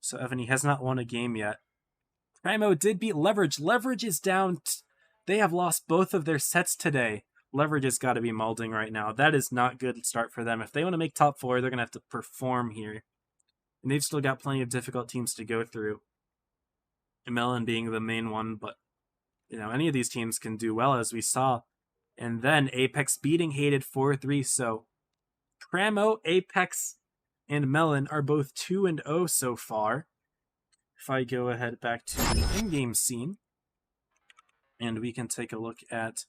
So Evany has not won a game yet. Primo did beat Leverage. Leverage is down. They have lost both of their sets today. Leverage has got to be molding right now. That is not good start for them. If they want to make top 4, they're going to have to perform here. And they've still got plenty of difficult teams to go through. Melon being the main one, but you know, any of these teams can do well, as we saw. And then Apex beating Hated 4-3. So Pramo, Apex, and Melon are both 2-0 so far. If I go ahead back to the in-game scene, and we can take a look at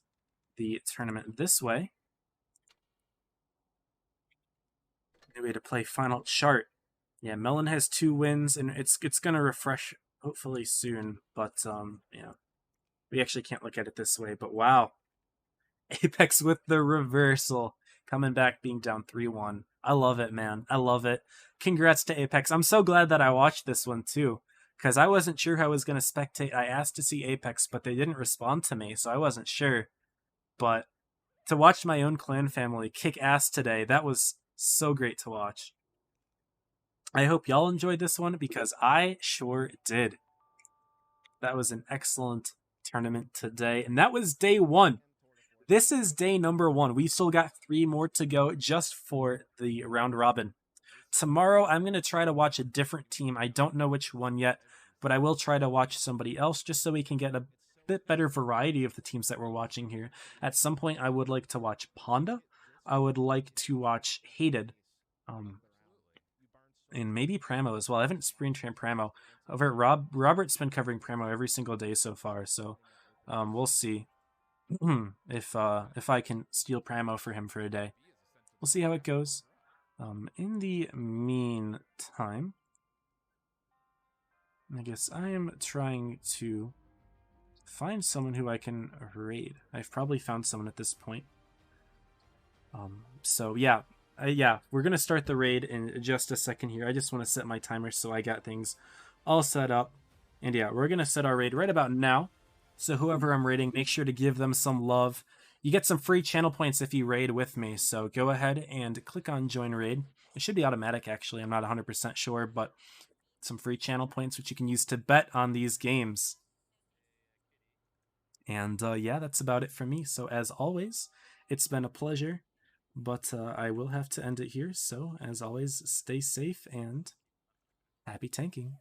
the tournament this way. Anyway, to play final chart. Yeah, Melon has 2 wins, and it's gonna refresh hopefully soon. But yeah, we actually can't look at it this way. But wow, Apex with the reversal, coming back, being down 3-1. I love it, man. I love it. Congrats to Apex. I'm so glad that I watched this one too, because I wasn't sure how I was gonna spectate. I asked to see Apex, but they didn't respond to me, so I wasn't sure. But to watch my own clan family kick ass today, that was so great to watch. I hope y'all enjoyed this one because I sure did. That was an excellent tournament today, and that was day 1. This is day number 1. We still got 3 more to go just for the round robin. Tomorrow, I'm going to try to watch a different team. I don't know which one yet, but I will try to watch somebody else just so we can get a bit better variety of the teams that we're watching here. At some point, I would like to watch Ponda. I would like to watch Hated. And maybe Pramo as well. I haven't screen trained Pramo. Over Robert's been covering Pramo every single day so far, so we'll see if I can steal Pramo for him for a day. We'll see how it goes. In the meantime, I guess I am trying to find someone who I can raid. I've probably found someone at this point. So yeah, we're gonna start the raid in just a second here. I just want to set my timer so I got things all set up. And yeah, we're gonna set our raid right about now. So whoever I'm raiding, make sure to give them some love. You get some free channel points if you raid with me. So go ahead and click on join raid. It should be automatic actually. I'm not 100% sure, but some free channel points which you can use to bet on these games. And yeah, that's about it for me. So as always, it's been a pleasure. But I will have to end it here. So, as always, stay safe and happy tanking.